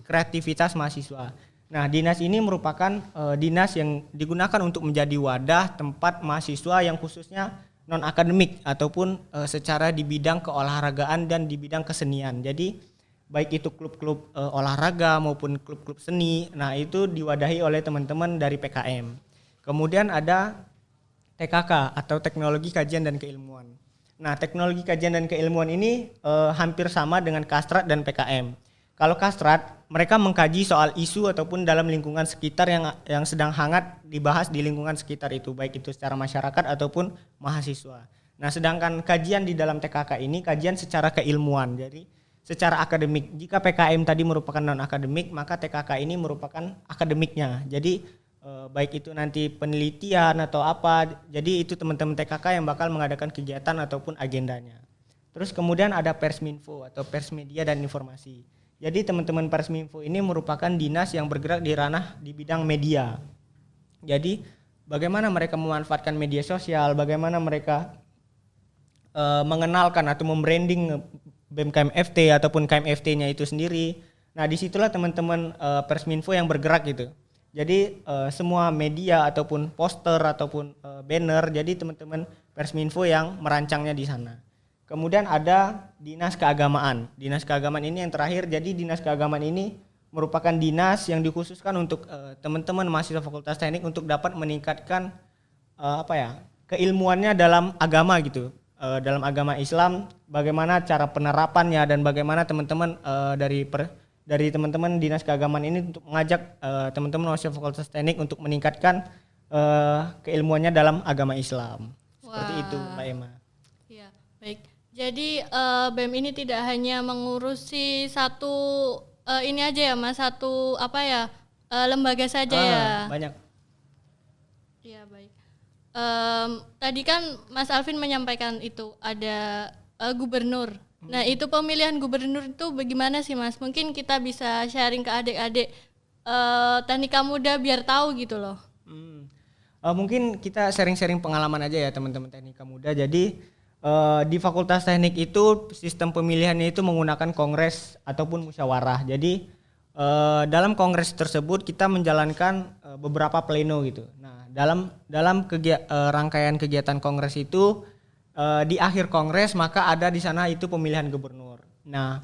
kreativitas mahasiswa. Nah, dinas ini merupakan dinas yang digunakan untuk menjadi wadah tempat mahasiswa yang khususnya non-akademik ataupun secara di bidang keolahragaan dan di bidang kesenian. Jadi baik itu klub-klub olahraga maupun klub-klub seni, nah itu diwadahi oleh teman-teman dari PKM. Kemudian ada TKK atau Teknologi Kajian dan Keilmuan. Nah, Teknologi Kajian dan Keilmuan ini hampir sama dengan Kastrat dan PKM. Kalau Kastrat, mereka mengkaji soal isu ataupun dalam lingkungan sekitar yang sedang hangat dibahas di lingkungan sekitar itu, baik itu secara masyarakat ataupun mahasiswa. Nah, sedangkan kajian di dalam TKK ini kajian secara keilmuan, jadi secara akademik. Jika PKM tadi merupakan non-akademik, maka TKK ini merupakan akademiknya. Jadi baik itu nanti penelitian atau apa, jadi itu teman-teman TKK yang bakal mengadakan kegiatan ataupun agendanya. Terus kemudian ada Persminfo atau Pers Media dan Informasi. Jadi teman-teman Persminfo ini merupakan dinas yang bergerak di ranah di bidang media. Jadi bagaimana mereka memanfaatkan media sosial, bagaimana mereka mengenalkan atau membranding BMKM FT ataupun KMFT-nya itu sendiri. Nah, disitulah teman-teman Persminfo yang bergerak gitu. Jadi semua media ataupun poster ataupun banner, jadi teman-teman Persminfo yang merancangnya di sana. Kemudian ada Dinas Keagamaan. Dinas Keagamaan ini yang terakhir, jadi Dinas Keagamaan ini merupakan dinas yang dikhususkan untuk teman-teman mahasiswa Fakultas Teknik untuk dapat meningkatkan keilmuannya dalam agama gitu. Dalam agama Islam, bagaimana cara penerapannya dan bagaimana teman-teman dari teman-teman Dinas Keagamaan ini untuk mengajak teman-teman mahasiswa Fakultas Teknik untuk meningkatkan keilmuannya dalam agama Islam. Seperti itu, Mbak Emma. Iya, baik. Jadi BEM ini tidak hanya mengurusi satu ini aja ya, Mas, satu lembaga saja ya. Banyak. Iya, baik. Tadi kan Mas Alvin menyampaikan itu ada gubernur. Nah, itu pemilihan gubernur itu bagaimana sih, Mas? Mungkin kita bisa sharing ke adik-adik teknika muda biar tahu gitu loh. Mungkin kita sharing-sharing pengalaman aja ya teman-teman teknika muda. Jadi di Fakultas Teknik itu sistem pemilihannya itu menggunakan kongres ataupun musyawarah. Jadi dalam kongres tersebut kita menjalankan beberapa pleno gitu. Nah, dalam rangkaian kegiatan kongres itu di akhir kongres maka ada di sana itu pemilihan gubernur. Nah,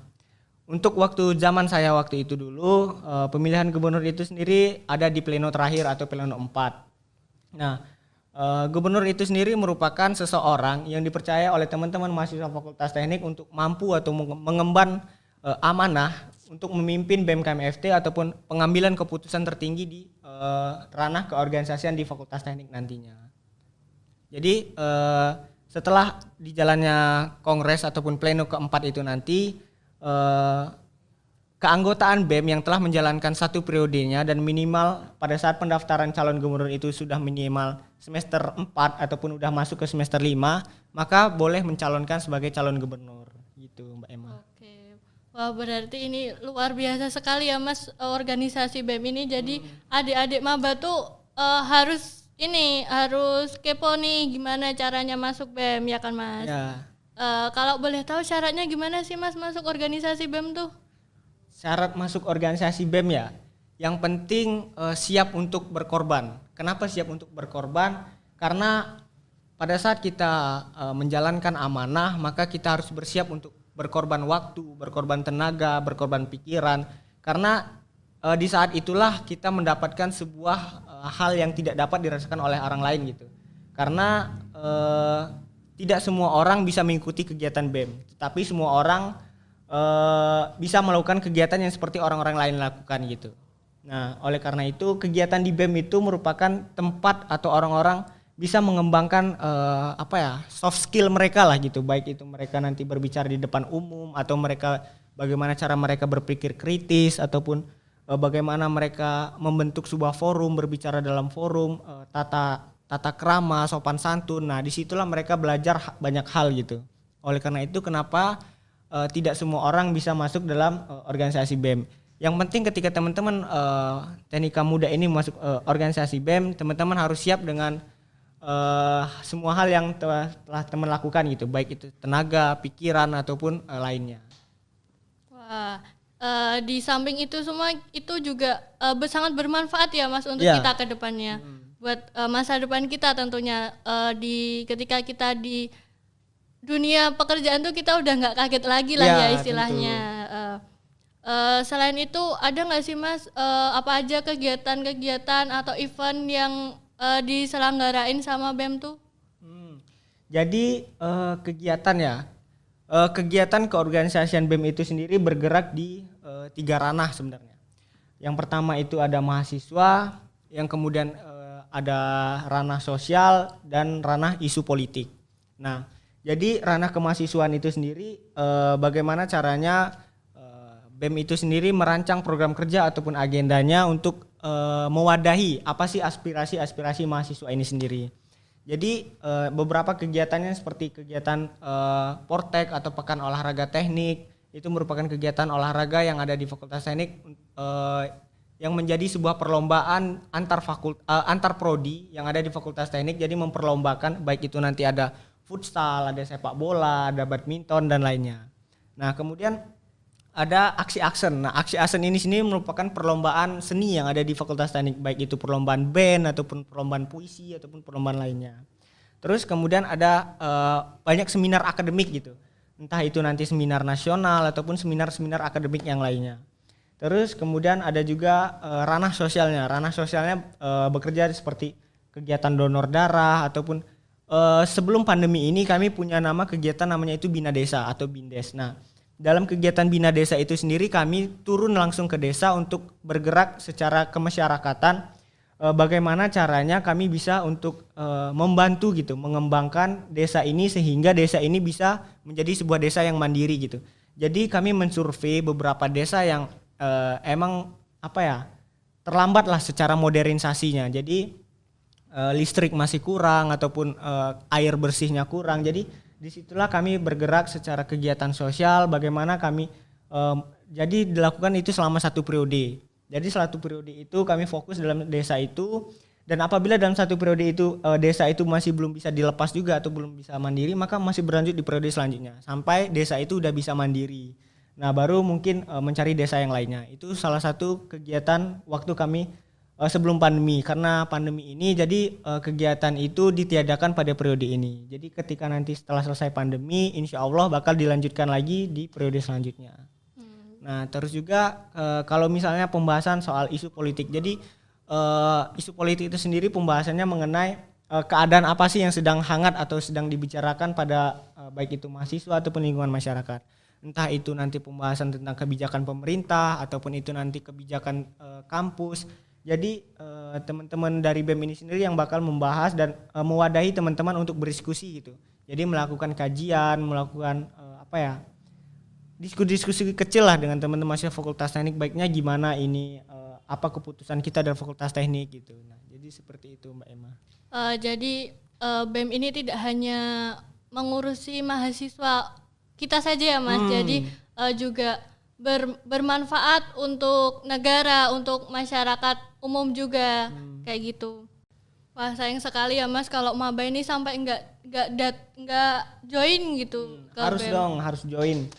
untuk waktu zaman saya waktu itu dulu pemilihan gubernur itu sendiri ada di pleno terakhir atau pleno 4. Nah, gubernur itu sendiri merupakan seseorang yang dipercaya oleh teman-teman mahasiswa Fakultas Teknik untuk mampu atau mengemban amanah untuk memimpin BMKM FT ataupun pengambilan keputusan tertinggi di ranah keorganisasian di Fakultas Teknik nantinya. Jadi setelah dijalannya kongres ataupun pleno keempat itu nanti keanggotaan BEM yang telah menjalankan satu periodenya dan minimal pada saat pendaftaran calon gubernur itu sudah minimal semester 4 ataupun sudah masuk ke semester 5, maka boleh mencalonkan sebagai calon gubernur gitu Mbak Emma. Oke. Wah, berarti ini luar biasa sekali ya Mas, organisasi BEM ini. Jadi adik-adik maba tuh harus kepo nih gimana caranya masuk BEM ya kan Mas? Ya. Kalau boleh tahu syaratnya gimana sih Mas masuk organisasi BEM tuh? Syarat masuk organisasi BEM ya, yang penting siap untuk berkorban. Kenapa siap untuk berkorban? Karena pada saat kita menjalankan amanah, maka kita harus bersiap untuk berkorban waktu, berkorban tenaga, berkorban pikiran. Karena di saat itulah kita mendapatkan sebuah hal yang tidak dapat dirasakan oleh orang lain gitu. Karena tidak semua orang bisa mengikuti kegiatan BEM, tetapi semua orang bisa melakukan kegiatan yang seperti orang-orang lain lakukan gitu. Nah, oleh karena itu kegiatan di BEM itu merupakan tempat atau orang-orang bisa mengembangkan soft skill mereka lah gitu, baik itu mereka nanti berbicara di depan umum atau mereka bagaimana cara mereka berpikir kritis ataupun bagaimana mereka membentuk sebuah forum, berbicara dalam forum, tata krama, sopan santun. Nah, disitulah mereka belajar banyak hal gitu. Oleh karena itu kenapa tidak semua orang bisa masuk dalam organisasi BEM. Yang penting ketika teman-teman Teknika Muda ini masuk organisasi BEM, teman-teman harus siap dengan semua hal yang telah teman lakukan gitu, baik itu tenaga, pikiran ataupun lainnya. Wah, di samping itu semua itu juga sangat bermanfaat ya Mas untuk Ya. kita ke depannya. Buat masa depan kita tentunya ketika kita di dunia pekerjaan tuh kita udah nggak kaget lagi lah ya istilahnya. Selain itu ada nggak sih Mas apa aja kegiatan-kegiatan atau event yang diselenggarain sama BEM tuh? Jadi kegiatan ya, kegiatan keorganisasian BEM itu sendiri bergerak di 3 ranah sebenarnya. Yang pertama itu ada mahasiswa, yang kemudian ada ranah sosial dan ranah isu politik. Nah, jadi ranah kemahasiswaan itu sendiri bagaimana caranya BEM itu sendiri merancang program kerja ataupun agendanya untuk mewadahi apa sih aspirasi mahasiswa ini sendiri. Jadi beberapa kegiatannya seperti kegiatan Portek atau Pekan Olahraga Teknik, itu merupakan kegiatan olahraga yang ada di Fakultas Teknik yang menjadi sebuah perlombaan antar prodi yang ada di Fakultas Teknik. Jadi memperlombakan baik itu nanti ada futsal, ada sepak bola, ada badminton dan lainnya. Nah, kemudian ada aksi aksen. Nah, aksi aksen ini sendiri merupakan perlombaan seni yang ada di Fakultas Teknik, baik itu perlombaan band ataupun perlombaan puisi ataupun perlombaan lainnya. Terus kemudian ada banyak seminar akademik gitu. Entah itu nanti seminar nasional ataupun seminar-seminar akademik yang lainnya. Terus kemudian ada juga ranah sosialnya. Ranah sosialnya bekerja seperti kegiatan donor darah ataupun sebelum pandemi ini kami punya nama kegiatan namanya itu Bina Desa atau BINDES. Nah, dalam kegiatan Bina Desa itu sendiri kami turun langsung ke desa untuk bergerak secara kemasyarakatan, bagaimana caranya kami bisa untuk membantu gitu, mengembangkan desa ini sehingga desa ini bisa menjadi sebuah desa yang mandiri gitu. Jadi kami mensurvei beberapa desa yang emang terlambat lah secara modernisasinya. Jadi listrik masih kurang ataupun air bersihnya kurang. Jadi disitulah kami bergerak secara kegiatan sosial, bagaimana kami jadi dilakukan itu selama 1 periode. Jadi 1 periode itu kami fokus dalam desa itu, dan apabila dalam 1 periode itu desa itu masih belum bisa dilepas juga atau belum bisa mandiri, maka masih berlanjut di periode selanjutnya sampai desa itu udah bisa mandiri. Nah, baru mungkin mencari desa yang lainnya. Itu salah satu kegiatan waktu kami sebelum pandemi. Karena pandemi ini jadi kegiatan itu ditiadakan pada periode ini. Jadi ketika nanti setelah selesai pandemi, insya Allah bakal dilanjutkan lagi di periode selanjutnya. Nah, terus juga kalau misalnya pembahasan soal isu politik. Jadi isu politik itu sendiri pembahasannya mengenai keadaan apa sih yang sedang hangat atau sedang dibicarakan pada baik itu mahasiswa ataupun lingkungan masyarakat. Entah itu nanti pembahasan tentang kebijakan pemerintah ataupun itu nanti kebijakan kampus. Jadi teman-teman dari BEM ini sendiri yang bakal membahas dan mewadahi teman-teman untuk berdiskusi gitu. Jadi melakukan kajian, melakukan diskusi kecil lah dengan teman-teman mahasiswa Fakultas Teknik, baiknya gimana ini apa keputusan kita dari Fakultas Teknik gitu. Nah, jadi seperti itu Mbak Emma. Jadi BEM ini tidak hanya mengurusi mahasiswa kita saja ya Mas. Jadi juga bermanfaat untuk negara, untuk masyarakat umum juga kayak gitu. Wah sayang sekali ya Mas kalau maba ini sampai nggak join gitu ke Harus BEM. dong, harus join.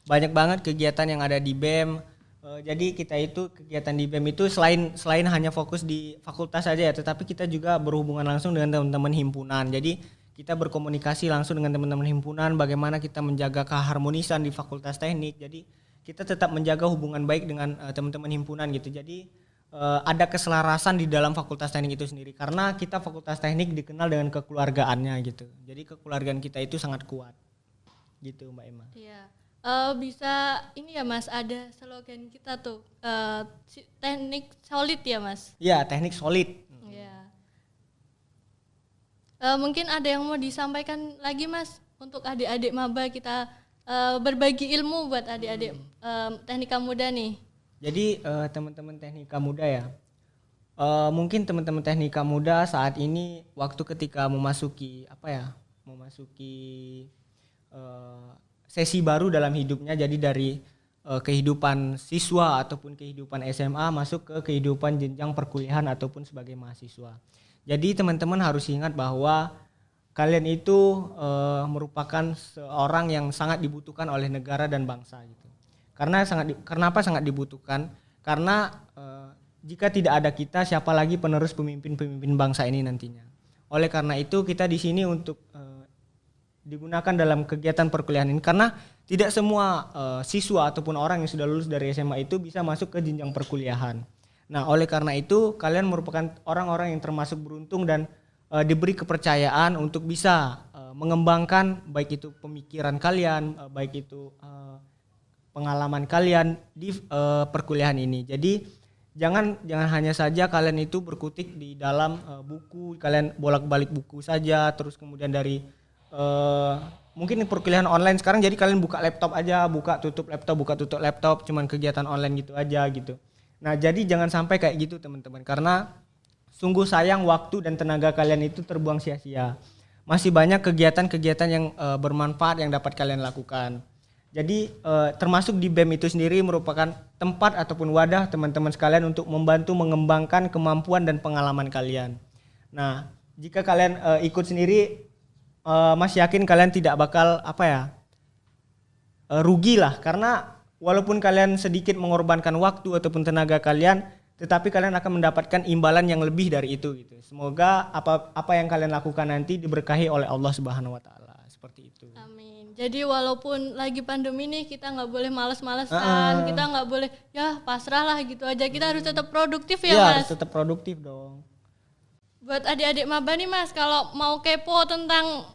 Banyak banget kegiatan yang ada di BEM. Jadi kita itu kegiatan di BEM itu selain hanya fokus di fakultas saja ya, tetapi kita juga berhubungan langsung dengan teman-teman himpunan. Jadi kita berkomunikasi langsung dengan teman-teman himpunan, bagaimana kita menjaga keharmonisan di fakultas teknik. Jadi kita tetap menjaga hubungan baik dengan teman-teman himpunan gitu. Jadi ada keselarasan di dalam fakultas teknik itu sendiri, karena kita fakultas teknik dikenal dengan kekeluargaannya gitu. Jadi kekeluargaan kita itu sangat kuat gitu Mbak Emma. Iya. Bisa ini ya Mas, ada slogan kita tuh teknik solid ya Mas. Iya, teknik solid. Iya. Mungkin ada yang mau disampaikan lagi Mas untuk adik-adik maba kita berbagi ilmu buat adik-adik teknika muda nih. Jadi teman-teman teknika muda ya, mungkin teman-teman teknika muda saat ini waktu ketika memasuki sesi baru dalam hidupnya, jadi dari kehidupan siswa ataupun kehidupan SMA masuk ke kehidupan jenjang perkuliahan ataupun sebagai mahasiswa. Jadi teman-teman harus ingat bahwa kalian itu merupakan seorang yang sangat dibutuhkan oleh negara dan bangsa gitu. Kenapa sangat dibutuhkan? Karena jika tidak ada kita, siapa lagi penerus pemimpin bangsa ini nantinya. Oleh karena itu kita di sini untuk digunakan dalam kegiatan perkuliahan ini, karena tidak semua siswa ataupun orang yang sudah lulus dari SMA itu bisa masuk ke jenjang perkuliahan. Nah, oleh karena itu kalian merupakan orang-orang yang termasuk beruntung dan diberi kepercayaan untuk bisa mengembangkan baik itu pemikiran kalian, baik itu pengalaman kalian di perkuliahan ini. Jadi jangan hanya saja kalian itu berkutik di dalam buku, kalian bolak-balik buku saja, terus kemudian dari mungkin perkuliahan online sekarang, jadi kalian buka laptop aja, buka tutup laptop, cuman kegiatan online gitu aja gitu. Nah, jadi jangan sampai kayak gitu teman-teman, karena sungguh sayang waktu dan tenaga kalian itu terbuang sia-sia. Masih banyak kegiatan-kegiatan yang bermanfaat yang dapat kalian lakukan. Jadi termasuk di BEM itu sendiri merupakan tempat ataupun wadah teman-teman sekalian untuk membantu mengembangkan kemampuan dan pengalaman kalian. Nah, jika kalian ikut sendiri, Mas yakin kalian tidak bakal rugi lah, karena walaupun kalian sedikit mengorbankan waktu ataupun tenaga kalian, tetapi kalian akan mendapatkan imbalan yang lebih dari itu gitu. Semoga apa yang kalian lakukan nanti diberkahi oleh Allah Subhanahu wa taala. Seperti itu. Amin. Jadi walaupun lagi pandemi nih, kita nggak boleh malas-malasan, kita nggak boleh ya pasrah lah gitu aja. Kita harus tetap produktif ya Mas. Harus tetap produktif dong. Buat adik-adik maba nih Mas, kalau mau kepo tentang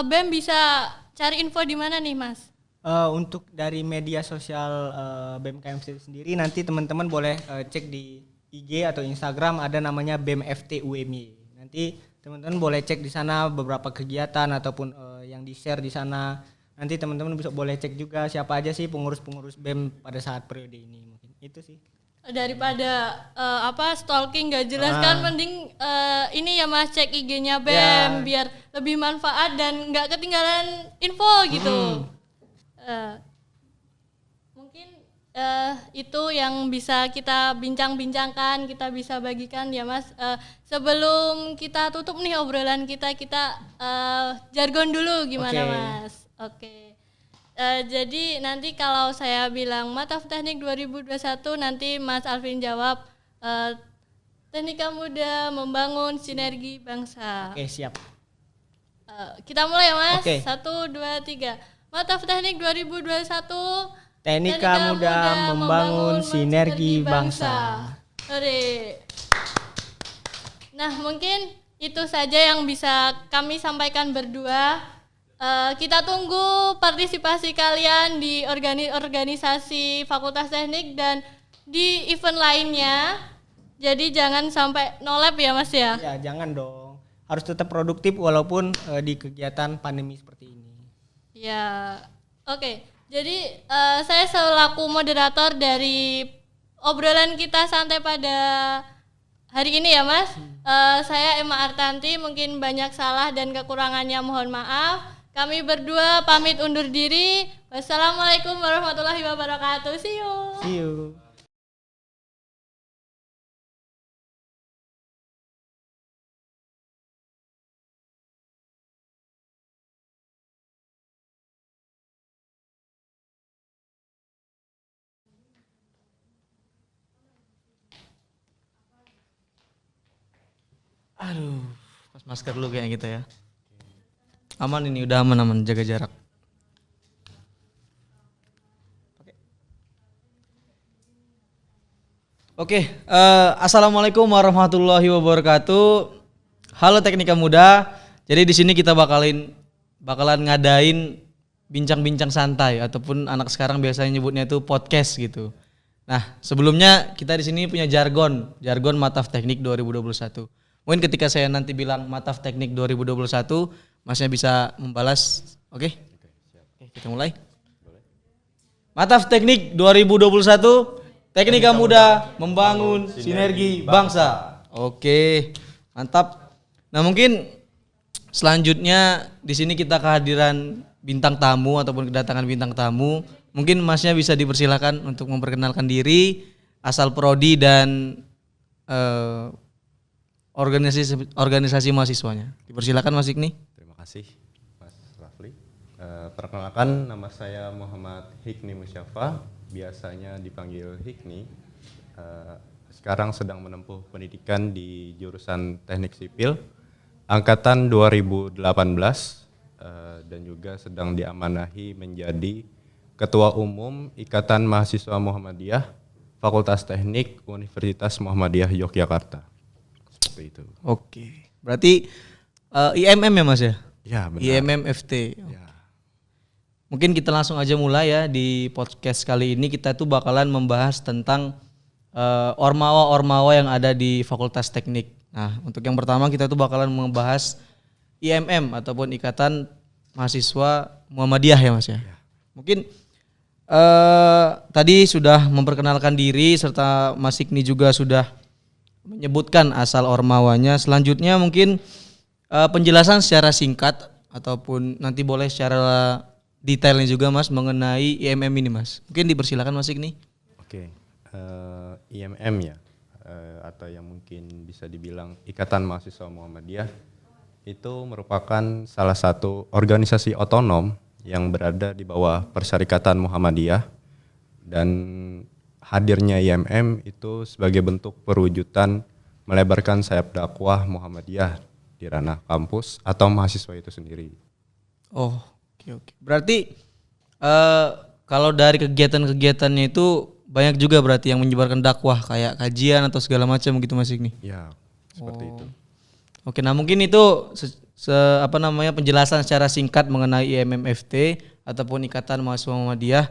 BEM bisa cari info di mana nih Mas? Untuk dari media sosial BEM KMC sendiri, nanti teman-teman boleh cek di IG atau Instagram, ada namanya BEM FT UMY. Nanti teman-teman boleh cek di sana beberapa kegiatan ataupun yang di-share di sana. Nanti teman-teman boleh cek juga siapa aja sih pengurus-pengurus BEM pada saat periode ini. Mungkin itu sih. Daripada stalking gak jelas kan, mending ini ya Mas, cek IG-nya BEM biar lebih manfaat dan nggak ketinggalan info gitu. Mungkin itu yang bisa kita bincang-bincangkan, kita bisa bagikan ya Mas. Sebelum kita tutup nih obrolan kita jargon dulu gimana Mas? Oke. Jadi nanti kalau saya bilang Mataf Teknik 2021, nanti Mas Alvin jawab Teknika Muda Membangun Sinergi Bangsa. Oke, siap. Kita mulai ya Mas. Oke. 1, 2, 3. Mataf Teknik 2021, Teknika Muda Membangun Sinergi Bangsa. Oke. Nah, mungkin itu saja yang bisa kami sampaikan berdua. Kita tunggu partisipasi kalian di organisasi Fakultas Teknik dan di event lainnya. Jadi jangan sampai nolep ya Mas ya. Ya, jangan dong. Harus tetap produktif walaupun di kegiatan pandemi seperti ini. Ya, oke. Jadi saya selaku moderator dari obrolan kita santai pada hari ini ya Mas. Saya Emma Artanti, mungkin banyak salah dan kekurangannya mohon maaf. Kami berdua pamit undur diri. Wassalamualaikum warahmatullahi wabarakatuh. See you. See you. Aduh, pas masker dulu kayak gitu ya. Aman ini, udah aman, jaga jarak. Oke, assalamualaikum warahmatullahi wabarakatuh. Halo Teknika Muda. Jadi di sini kita bakalan ngadain bincang-bincang santai ataupun anak sekarang biasanya nyebutnya itu podcast gitu. Nah, sebelumnya kita di sini punya jargon Mataf Teknik 2021. Mungkin ketika saya nanti bilang Mataf Teknik 2021, Masnya bisa membalas. Oke, kita mulai. Mataf Teknik 2021. Teknika Muda membangun sinergi bangsa. Oke, mantap. Nah, mungkin selanjutnya di sini kita kehadiran bintang tamu ataupun kedatangan bintang tamu. Mungkin Masnya bisa dipersilakan untuk memperkenalkan diri, asal prodi dan organisasi mahasiswanya. Dipersilakan Mas Hikni. Terima kasih Mas Rafli. Perkenalkan, nama saya Muhammad Hikni Musyafa, biasanya dipanggil Hikni. Sekarang sedang menempuh pendidikan di jurusan Teknik Sipil angkatan 2018 dan juga sedang diamanahi menjadi Ketua Umum Ikatan Mahasiswa Muhammadiyah Fakultas Teknik Universitas Muhammadiyah Yogyakarta. Seperti itu. Oke. Berarti IMM ya Mas ya? Ya, benar. IMM FT. Ya. Mungkin kita langsung aja mulai ya di podcast kali ini. Kita tuh bakalan membahas tentang ormawa-ormawa yang ada di Fakultas Teknik. Nah, untuk yang pertama kita tuh bakalan membahas IMM ataupun Ikatan Mahasiswa Muhammadiyah ya Mas ya. Mungkin tadi sudah memperkenalkan diri serta Mas Hikni juga sudah menyebutkan asal ormawanya. Selanjutnya mungkin penjelasan secara singkat ataupun nanti boleh secara detailnya juga Mas mengenai IMM ini Mas. Mungkin dipersilakan Mas Hikni. Oke, IMM ya, atau yang mungkin bisa dibilang Ikatan Mahasiswa Muhammadiyah, itu merupakan salah satu organisasi otonom yang berada di bawah Persyarikatan Muhammadiyah, dan hadirnya IMM itu sebagai bentuk perwujudan melebarkan sayap dakwah Muhammadiyah di ranah kampus atau mahasiswa itu sendiri. Oh, oke. Berarti kalau dari kegiatan-kegiatannya itu banyak juga berarti yang menyebarkan dakwah kayak kajian atau segala macam gitu Mas Hikni. Ya, seperti itu. Oke, nah mungkin itu penjelasan secara singkat mengenai IMMFT ataupun Ikatan Mahasiswa Muhammadiyah.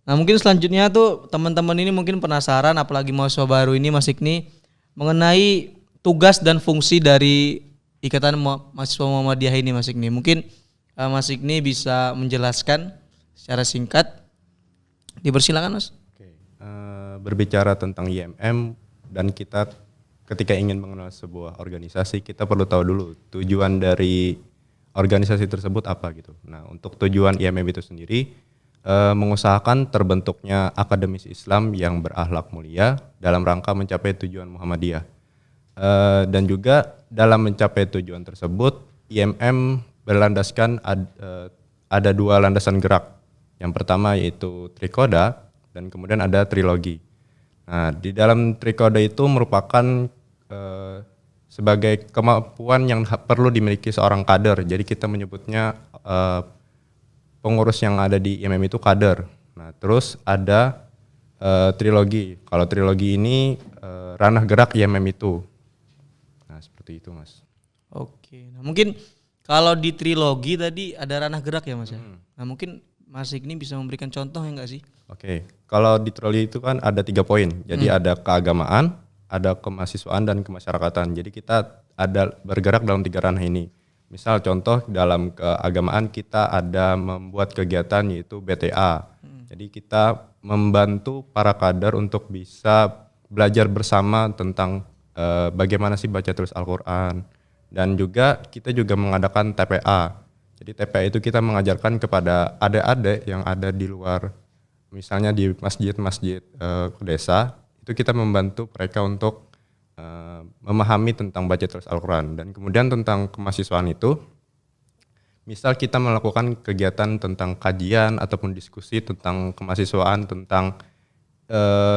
Nah, mungkin selanjutnya tuh teman-teman ini mungkin penasaran, apalagi mahasiswa baru ini Mas Hikni, mengenai tugas dan fungsi dari Ikatan Mahasiswa Muhammadiyah ini Mas Hikni. Mungkin Mas Hikni bisa menjelaskan secara singkat. Dipersilakan Mas. Berbicara tentang IMM, dan kita ketika ingin mengenal sebuah organisasi, kita perlu tahu dulu tujuan dari organisasi tersebut apa gitu. Nah, untuk tujuan IMM itu sendiri mengusahakan terbentuknya akademis Islam yang berakhlak mulia dalam rangka mencapai tujuan Muhammadiyah. Dan juga dalam mencapai tujuan tersebut, IMM berlandaskan ada dua landasan gerak. Yang pertama yaitu trikoda, dan kemudian ada trilogi. Nah, di dalam trikoda itu merupakan sebagai kemampuan yang perlu dimiliki seorang kader. Jadi kita menyebutnya pengurus yang ada di IMM itu kader. Nah, terus ada trilogi. Kalau trilogi ini ranah gerak IMM itu. Nah, seperti itu Mas. Oke, nah mungkin kalau di trilogi tadi ada ranah gerak ya Mas ya. Nah, mungkin Mas Hikni bisa memberikan contoh ya enggak sih? Oke, kalau di trilogi itu kan ada 3 poin. Jadi ada keagamaan, ada kemahasiswaan, dan kemasyarakatan. Jadi kita ada bergerak dalam 3 ranah ini. Misal contoh dalam keagamaan kita ada membuat kegiatan yaitu BTA. Jadi kita membantu para kader untuk bisa belajar bersama tentang bagaimana sih baca tulis Al-Quran. Dan juga kita juga mengadakan TPA. Jadi TPA itu kita mengajarkan kepada adik-adik yang ada di luar, misalnya di masjid-masjid desa, itu kita membantu mereka untuk memahami tentang baca tulis Al-Quran. Dan kemudian tentang kemahasiswaan itu, misal kita melakukan kegiatan tentang kajian ataupun diskusi tentang kemahasiswaan, tentang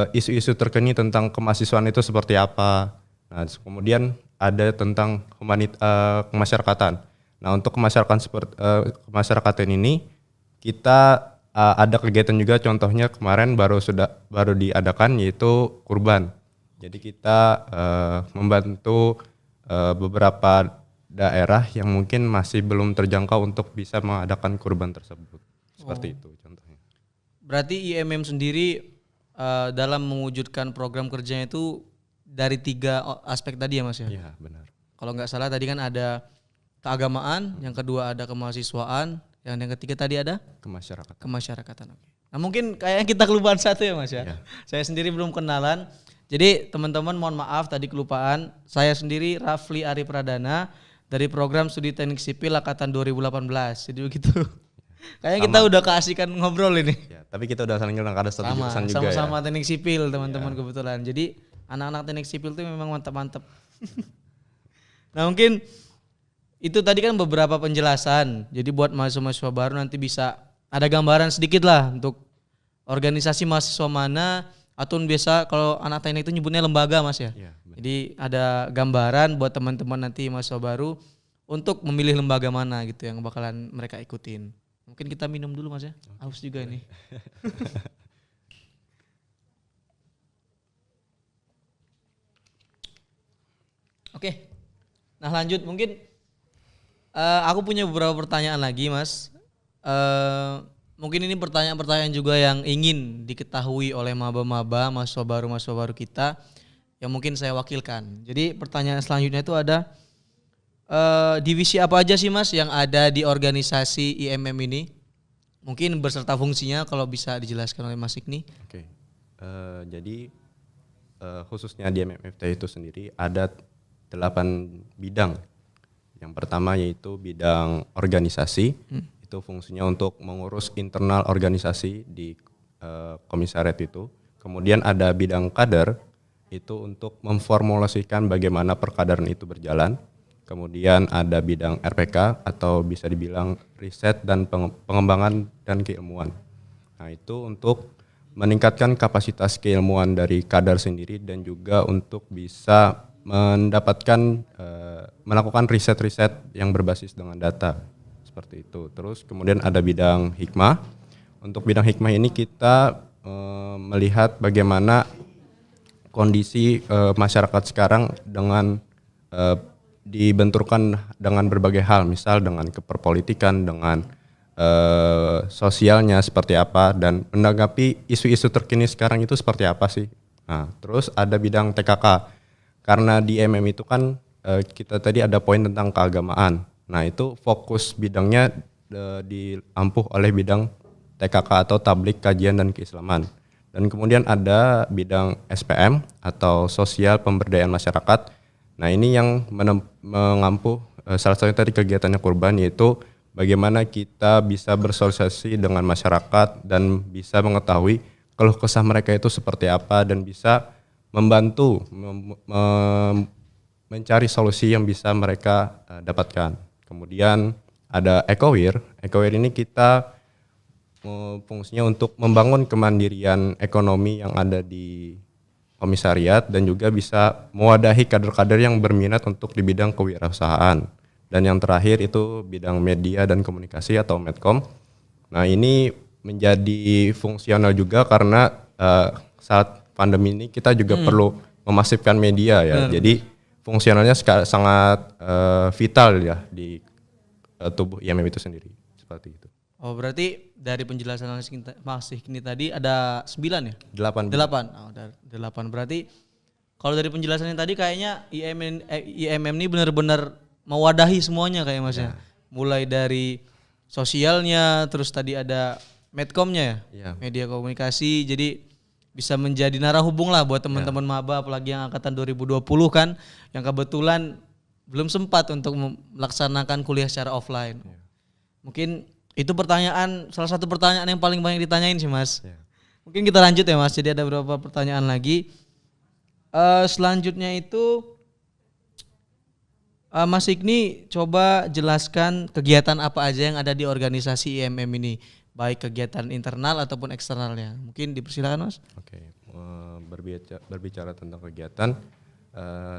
isu-isu terkini tentang kemahasiswaan itu seperti apa. Nah, kemudian ada tentang kemasyarakatan. Nah, untuk kemasyarakatan ini kita ada kegiatan juga, contohnya kemarin baru diadakan yaitu kurban. Jadi kita membantu beberapa daerah yang mungkin masih belum terjangkau untuk bisa mengadakan kurban tersebut. Seperti itu contohnya. Berarti IMM sendiri dalam mewujudkan program kerjanya itu dari 3 aspek tadi ya Mas ya? Iya, benar. Kalau nggak salah tadi kan ada keagamaan, yang kedua ada kemahasiswaan, yang ketiga tadi ada kemasyarakatan. Oke. Nah mungkin kayaknya kita kelupaan satu ya Mas ya. Iya. Saya sendiri belum kenalan. Jadi teman-teman mohon maaf tadi kelupaan. Saya sendiri Rafli Ari Pradana dari program studi teknik sipil angkatan 2018. Jadi begitu. Kayaknya kita udah keasikan ngobrol ini. Ya, tapi kita udah saling kenal, ada satu jurusan juga sama-sama ya. teknik sipil teman-teman kebetulan. Jadi anak-anak teknik sipil itu memang mantap-mantap. Nah mungkin itu tadi kan beberapa penjelasan. Jadi buat mahasiswa-mahasiswa baru nanti bisa ada gambaran sedikit lah untuk organisasi mahasiswa mana, atau biasa kalau anak teknik itu nyebutnya lembaga Mas ya. Iya, Jadi ada gambaran buat teman-teman nanti mahasiswa baru untuk memilih lembaga mana gitu yang bakalan mereka ikutin. Mungkin kita minum dulu Mas ya. Haus juga ini. Oke. Nah lanjut mungkin aku punya beberapa pertanyaan lagi Mas. Mungkin ini pertanyaan-pertanyaan juga yang ingin diketahui oleh maba-maba, mahasiswa baru kita yang mungkin saya wakilkan. Jadi pertanyaan selanjutnya itu ada divisi apa aja sih Mas yang ada di organisasi IMM ini? Mungkin beserta fungsinya kalau bisa dijelaskan oleh Mas Ikni. Oke. Jadi khususnya di MMFT itu sendiri ada 8 bidang. Yang pertama yaitu bidang organisasi, itu fungsinya untuk mengurus internal organisasi di komisariat itu. Kemudian ada bidang kader, itu untuk memformulasikan bagaimana perkaderan itu berjalan. Kemudian ada bidang RPK atau bisa dibilang riset dan pengembangan dan keilmuan. Nah itu untuk meningkatkan kapasitas keilmuan dari kader sendiri dan juga untuk bisa mendapatkan melakukan riset-riset yang berbasis dengan data seperti itu. Terus kemudian ada bidang hikmah. Untuk bidang hikmah ini kita melihat bagaimana kondisi masyarakat sekarang dengan dibenturkan dengan berbagai hal, misal dengan keperpolitikan, dengan sosialnya seperti apa, dan menanggapi isu-isu terkini sekarang itu seperti apa sih. Nah, terus ada bidang TKK. Karena di MM itu kan kita tadi ada poin tentang keagamaan. Nah itu fokus bidangnya diampuh oleh bidang TKK atau Tablik Kajian dan Keislaman. Dan kemudian ada bidang SPM atau Sosial Pemberdayaan Masyarakat. Nah ini yang mengampuh salah satunya tadi kegiatannya kurban, yaitu bagaimana kita bisa bersosialisasi dengan masyarakat dan bisa mengetahui keluh kesah mereka itu seperti apa dan bisa membantu mencari solusi yang bisa mereka dapatkan. Kemudian ada Ekowir. Ekowir ini kita fungsinya untuk membangun kemandirian ekonomi yang ada di komisariat dan juga bisa mewadahi kader-kader yang berminat untuk di bidang kewirausahaan. Dan yang terakhir itu bidang media dan komunikasi atau Medcom. Nah ini menjadi fungsional juga karena saat pandemi ini kita juga perlu memasifkan media ya. Benar. Jadi fungsionalnya sangat vital ya di tubuh IMM itu sendiri. Seperti itu. Oh berarti dari penjelasan Mas Ikni tadi ada 9 ya? 8. 8. Oh, ada 8. Berarti kalau dari penjelasannya tadi kayaknya IMM ini benar-benar mewadahi semuanya kayak Mas ya. Mulai dari sosialnya, terus tadi ada Medcomnya ya, media komunikasi. Jadi bisa menjadi narahubung lah buat teman-teman maba, apalagi yang angkatan 2020 kan, yang kebetulan belum sempat untuk melaksanakan kuliah secara offline. Mungkin itu salah satu pertanyaan yang paling banyak ditanyain sih Mas. Ya. Mungkin kita lanjut ya Mas, jadi ada beberapa pertanyaan lagi. Selanjutnya itu Mas Igni coba jelaskan kegiatan apa aja yang ada di organisasi IMM ini, baik kegiatan internal ataupun eksternalnya. Mungkin dipersilakan Mas. Oke, berbicara tentang kegiatan,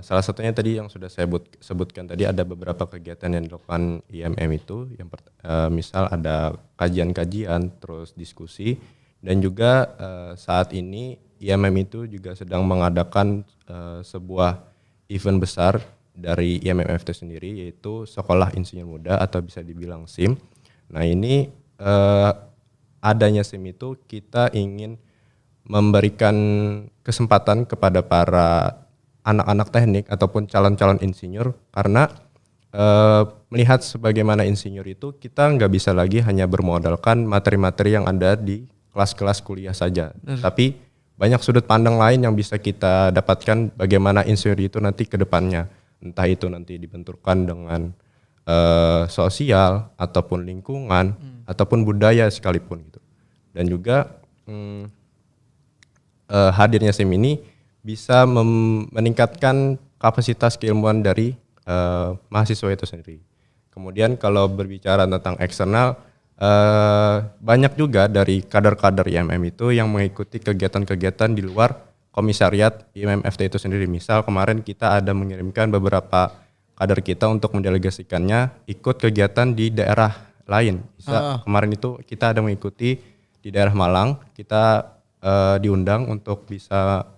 salah satunya tadi yang sudah saya sebutkan tadi, ada beberapa kegiatan yang dilakukan IMM itu. Misal ada kajian-kajian, terus diskusi, dan juga saat ini IMM itu juga sedang mengadakan sebuah event besar dari IMMFT sendiri, yaitu Sekolah Insinyur Muda atau bisa dibilang SIM. Nah ini adanya SIM itu kita ingin memberikan kesempatan kepada para anak-anak teknik ataupun calon-calon insinyur, karena melihat sebagaimana insinyur itu kita nggak bisa lagi hanya bermodalkan materi-materi yang ada di kelas-kelas kuliah saja, tapi banyak sudut pandang lain yang bisa kita dapatkan bagaimana insinyur itu nanti ke depannya, entah itu nanti dibenturkan dengan sosial ataupun lingkungan ataupun budaya sekalipun gitu. Dan juga hadirnya SIM ini bisa meningkatkan kapasitas keilmuan dari mahasiswa itu sendiri. Kemudian kalau berbicara tentang eksternal, banyak juga dari kader-kader IMM itu yang mengikuti kegiatan-kegiatan di luar komisariat IMMFT itu sendiri. Misal kemarin kita ada mengirimkan beberapa kader kita untuk mendelegasikannya ikut kegiatan di daerah lain. Kemarin itu kita ada mengikuti di daerah Malang, kita diundang untuk bisa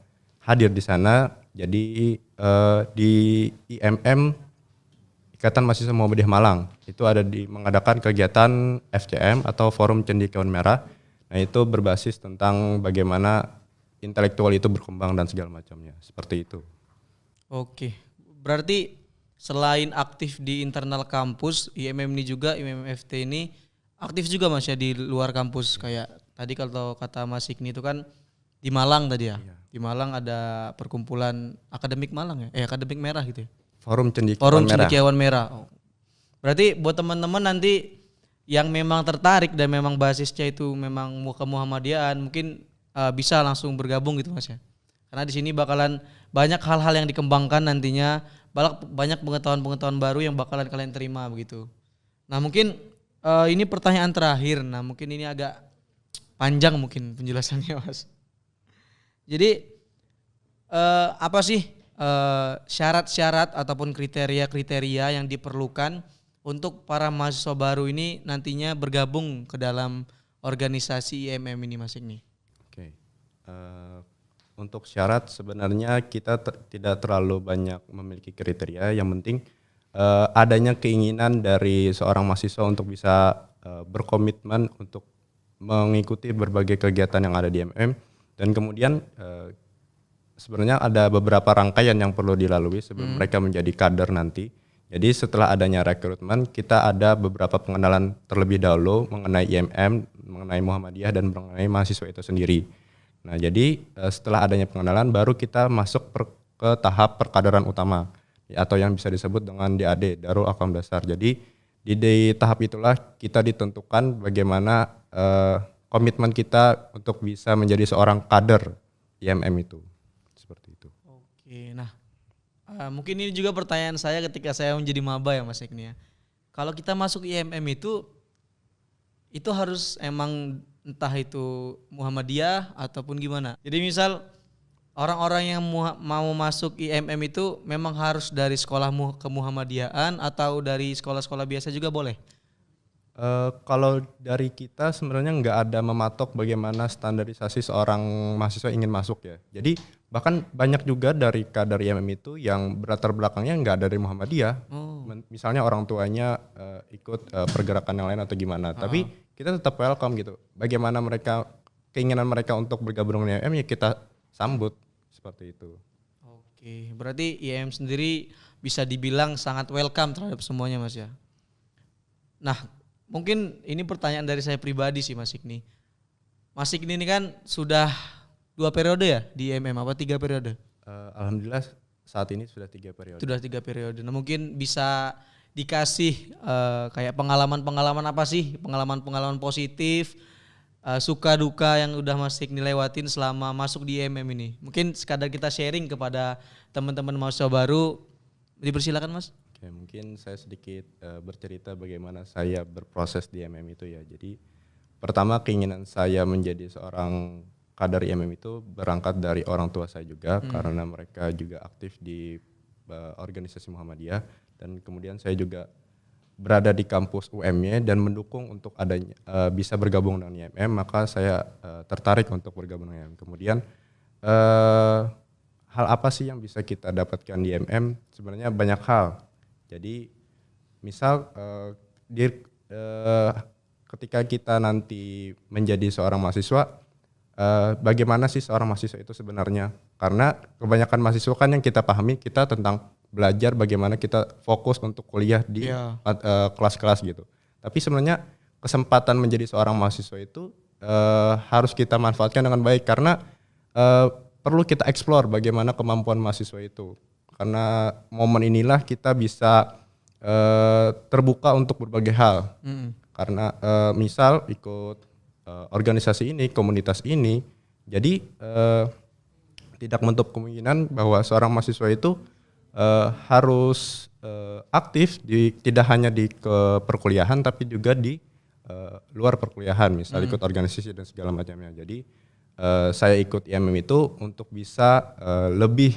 hadir di sana. Jadi di IMM Ikatan Mahasiswa Muhammadiyah Malang itu ada mengadakan kegiatan FCM atau Forum Cendekiawan Merah. Nah itu berbasis tentang bagaimana intelektual itu berkembang dan segala macamnya, seperti itu. Oke, berarti selain aktif di internal kampus, IMM ini juga, IMMFT ini aktif juga Mas ya di luar kampus. Kayak tadi kalau kata Mas Igni itu kan di Malang tadi ya. Iya. Di Malang ada perkumpulan akademik Malang ya, akademik merah gitu ya. Forum Cendekiawan Merah. Oh. Berarti buat teman-teman nanti yang memang tertarik dan memang basisnya itu memang ke Muhammadiyaan, mungkin bisa langsung bergabung gitu Mas ya. Karena di sini bakalan banyak hal-hal yang dikembangkan nantinya, banyak pengetahuan-pengetahuan baru yang bakalan kalian terima begitu. Nah mungkin ini pertanyaan terakhir. Nah mungkin ini agak panjang mungkin penjelasannya Mas. Jadi apa sih syarat-syarat ataupun kriteria-kriteria yang diperlukan untuk para mahasiswa baru ini nantinya bergabung ke dalam organisasi IMM ini Mas Igni? Oke. Untuk syarat sebenarnya kita tidak terlalu banyak memiliki kriteria, yang penting adanya keinginan dari seorang mahasiswa untuk bisa berkomitmen untuk mengikuti berbagai kegiatan yang ada di IMM, dan kemudian sebenarnya ada beberapa rangkaian yang perlu dilalui sebelum mereka menjadi kader nanti. Jadi setelah adanya rekrutmen, kita ada beberapa pengenalan terlebih dahulu mengenai IMM, mengenai Muhammadiyah, dan mengenai mahasiswa itu sendiri. Nah jadi setelah adanya pengenalan, baru kita masuk ke tahap perkaderan utama, atau yang bisa disebut dengan DAD, Darul Ahkam Dasar. Jadi di tahap itulah kita ditentukan bagaimana komitmen kita untuk bisa menjadi seorang kader IMM itu. Seperti itu. Oke, nah mungkin ini juga pertanyaan saya ketika saya menjadi maba ya Mas Igni ya. Kalau kita masuk IMM itu harus emang entah itu Muhammadiyah ataupun gimana. Jadi misal orang-orang yang mau masuk IMM itu memang harus dari sekolah kemuhammadiyahan atau dari sekolah-sekolah biasa juga boleh? Kalau dari kita sebenarnya nggak ada mematok bagaimana standarisasi seorang mahasiswa ingin masuk ya. Jadi bahkan banyak juga dari kader IMM itu yang berlatar belakangnya nggak dari Muhammadiyah. Misalnya orang tuanya ikut pergerakan yang lain atau gimana. Tapi kita tetap welcome gitu. Bagaimana keinginan mereka untuk bergabung dengan IMM ya kita sambut seperti itu. Oke, berarti IMM sendiri bisa dibilang sangat welcome terhadap semuanya Mas ya. Nah, mungkin ini pertanyaan dari saya pribadi sih Mas Igni. Mas Igni ini kan sudah 2 periode ya di IMM, apa 3 periode? Alhamdulillah saat ini sudah 3 periode. Sudah 3 periode. Nah mungkin bisa dikasih kayak pengalaman-pengalaman apa sih, pengalaman-pengalaman positif, suka duka yang udah Mas Hikni lewatin selama masuk di IMM ini. Mungkin sekadar kita sharing kepada teman-teman mahasiswa baru. Dipersilakan Mas. Oke, mungkin saya sedikit bercerita bagaimana saya berproses di IMM itu ya. Jadi pertama keinginan saya menjadi seorang kader IMM itu berangkat dari orang tua saya juga karena mereka juga aktif di organisasi Muhammadiyah, dan kemudian saya juga berada di kampus UM-nya dan mendukung untuk adanya bisa bergabung dengan IMM, maka saya tertarik untuk bergabung dengan IMM. Kemudian hal apa sih yang bisa kita dapatkan di IMM? Sebenarnya banyak hal. Jadi misal ketika kita nanti menjadi seorang mahasiswa, bagaimana sih seorang mahasiswa itu sebenarnya? Karena kebanyakan mahasiswa kan yang kita pahami kita tentang belajar bagaimana kita fokus untuk kuliah di kelas-kelas gitu. Tapi sebenarnya kesempatan menjadi seorang mahasiswa itu harus kita manfaatkan dengan baik, karena perlu kita explore bagaimana kemampuan mahasiswa itu. Karena momen inilah kita bisa terbuka untuk berbagai hal. Karena misal ikut organisasi ini, komunitas ini, jadi tidak menutup kemungkinan bahwa seorang mahasiswa itu harus aktif tidak hanya di perkuliahan tapi juga di luar perkuliahan, misal ikut organisasi dan segala macamnya. Jadi saya ikut IMM itu untuk bisa lebih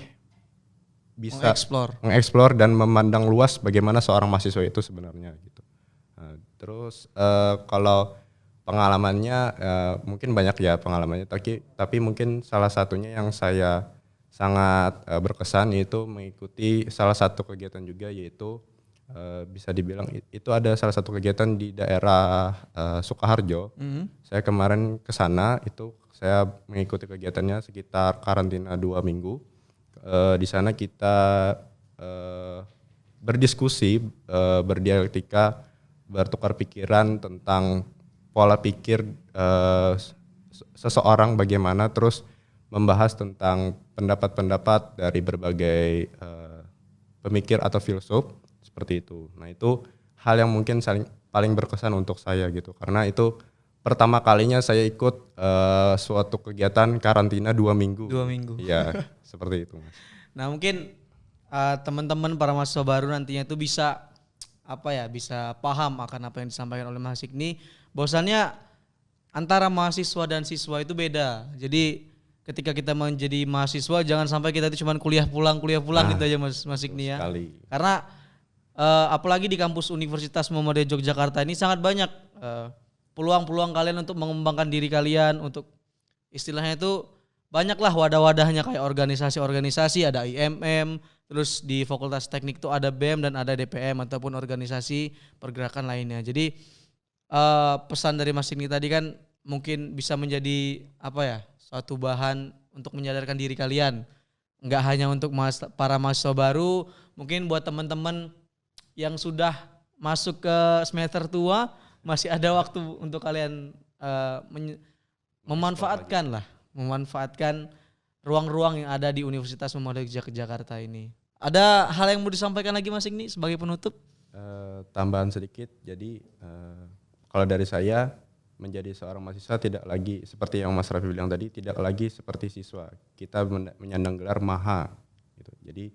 bisa mengeksplor dan memandang luas bagaimana seorang mahasiswa itu sebenarnya gitu. Terus kalau pengalamannya mungkin banyak ya pengalamannya, tapi mungkin salah satunya yang saya sangat berkesan yaitu mengikuti salah satu kegiatan juga, yaitu bisa dibilang itu ada salah satu kegiatan di daerah Sukoharjo. Saya kemarin ke sana, itu saya mengikuti kegiatannya sekitar karantina 2 minggu. Di sana kita berdiskusi, berdialektika, bertukar pikiran tentang pola pikir seseorang bagaimana, terus membahas tentang pendapat-pendapat dari berbagai pemikir atau filsuf seperti itu. Nah, itu hal yang mungkin paling berkesan untuk saya gitu, karena itu pertama kalinya saya ikut suatu kegiatan karantina 2 minggu. 2 minggu. Iya, seperti itu Mas. Nah, mungkin teman-teman para mahasiswa baru nantinya itu bisa bisa paham akan apa yang disampaikan oleh Mas Hikni. Bahwasannya antara mahasiswa dan siswa itu beda. Jadi ketika kita menjadi mahasiswa jangan sampai kita itu cuma kuliah pulang gitu aja Mas Hikni ya. Sekali. Karena apalagi di kampus Universitas Muhammadiyah Yogyakarta ini sangat banyak peluang-peluang kalian untuk mengembangkan diri kalian, untuk istilahnya itu banyaklah wadah-wadahnya kayak organisasi-organisasi, ada IMM, terus di Fakultas Teknik itu ada BEM dan ada DPM ataupun organisasi pergerakan lainnya. Jadi pesan dari Mas Hikni tadi kan mungkin bisa menjadi suatu bahan untuk menyadarkan diri kalian. Enggak hanya untuk para mahasiswa baru, mungkin buat teman-teman yang sudah masuk ke semester tua masih ada waktu untuk kalian memanfaatkan ruang-ruang yang ada di Universitas Muhammadiyah Jakarta ini. Ada hal yang mau disampaikan lagi Mas Hikni sebagai penutup? Tambahan sedikit, jadi kalau dari saya menjadi seorang mahasiswa tidak lagi seperti yang Mas Raffi bilang tadi, tidak lagi seperti siswa. Kita menyandang gelar maha. Gitu. Jadi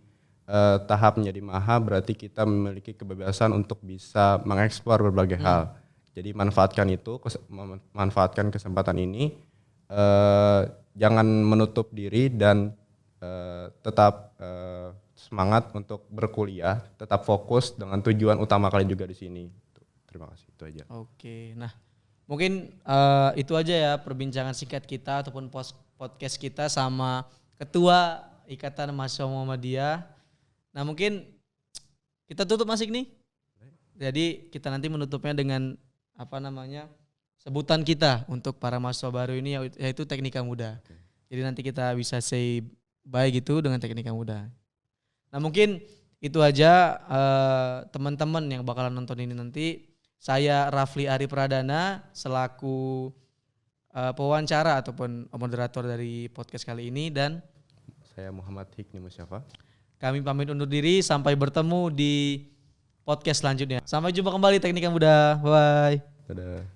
tahap menjadi maha berarti kita memiliki kebebasan untuk bisa mengeksplor berbagai hal. Jadi manfaatkan kesempatan ini, jangan menutup diri dan tetap semangat untuk berkuliah, tetap fokus dengan tujuan utama kalian juga di sini. Terima kasih, itu aja. Oke, nah mungkin itu aja ya perbincangan singkat kita ataupun podcast kita sama Ketua Ikatan Mahasiswa Muhammadiyah. Nah mungkin kita tutup Mas Hikni. Jadi kita nanti menutupnya dengan sebutan kita untuk para mahasiswa baru ini yaitu Teknika Muda. Jadi nanti kita bisa say bye gitu dengan Teknika Muda. Nah mungkin itu aja teman-teman yang bakalan nonton ini nanti. Saya Rafli Ari Pradana selaku pewawancara ataupun moderator dari podcast kali ini, dan saya Muhammad Hikni Musyafa. Kami pamit undur diri, sampai bertemu di podcast selanjutnya. Sampai jumpa kembali Teknika Muda. Bye. Dadah.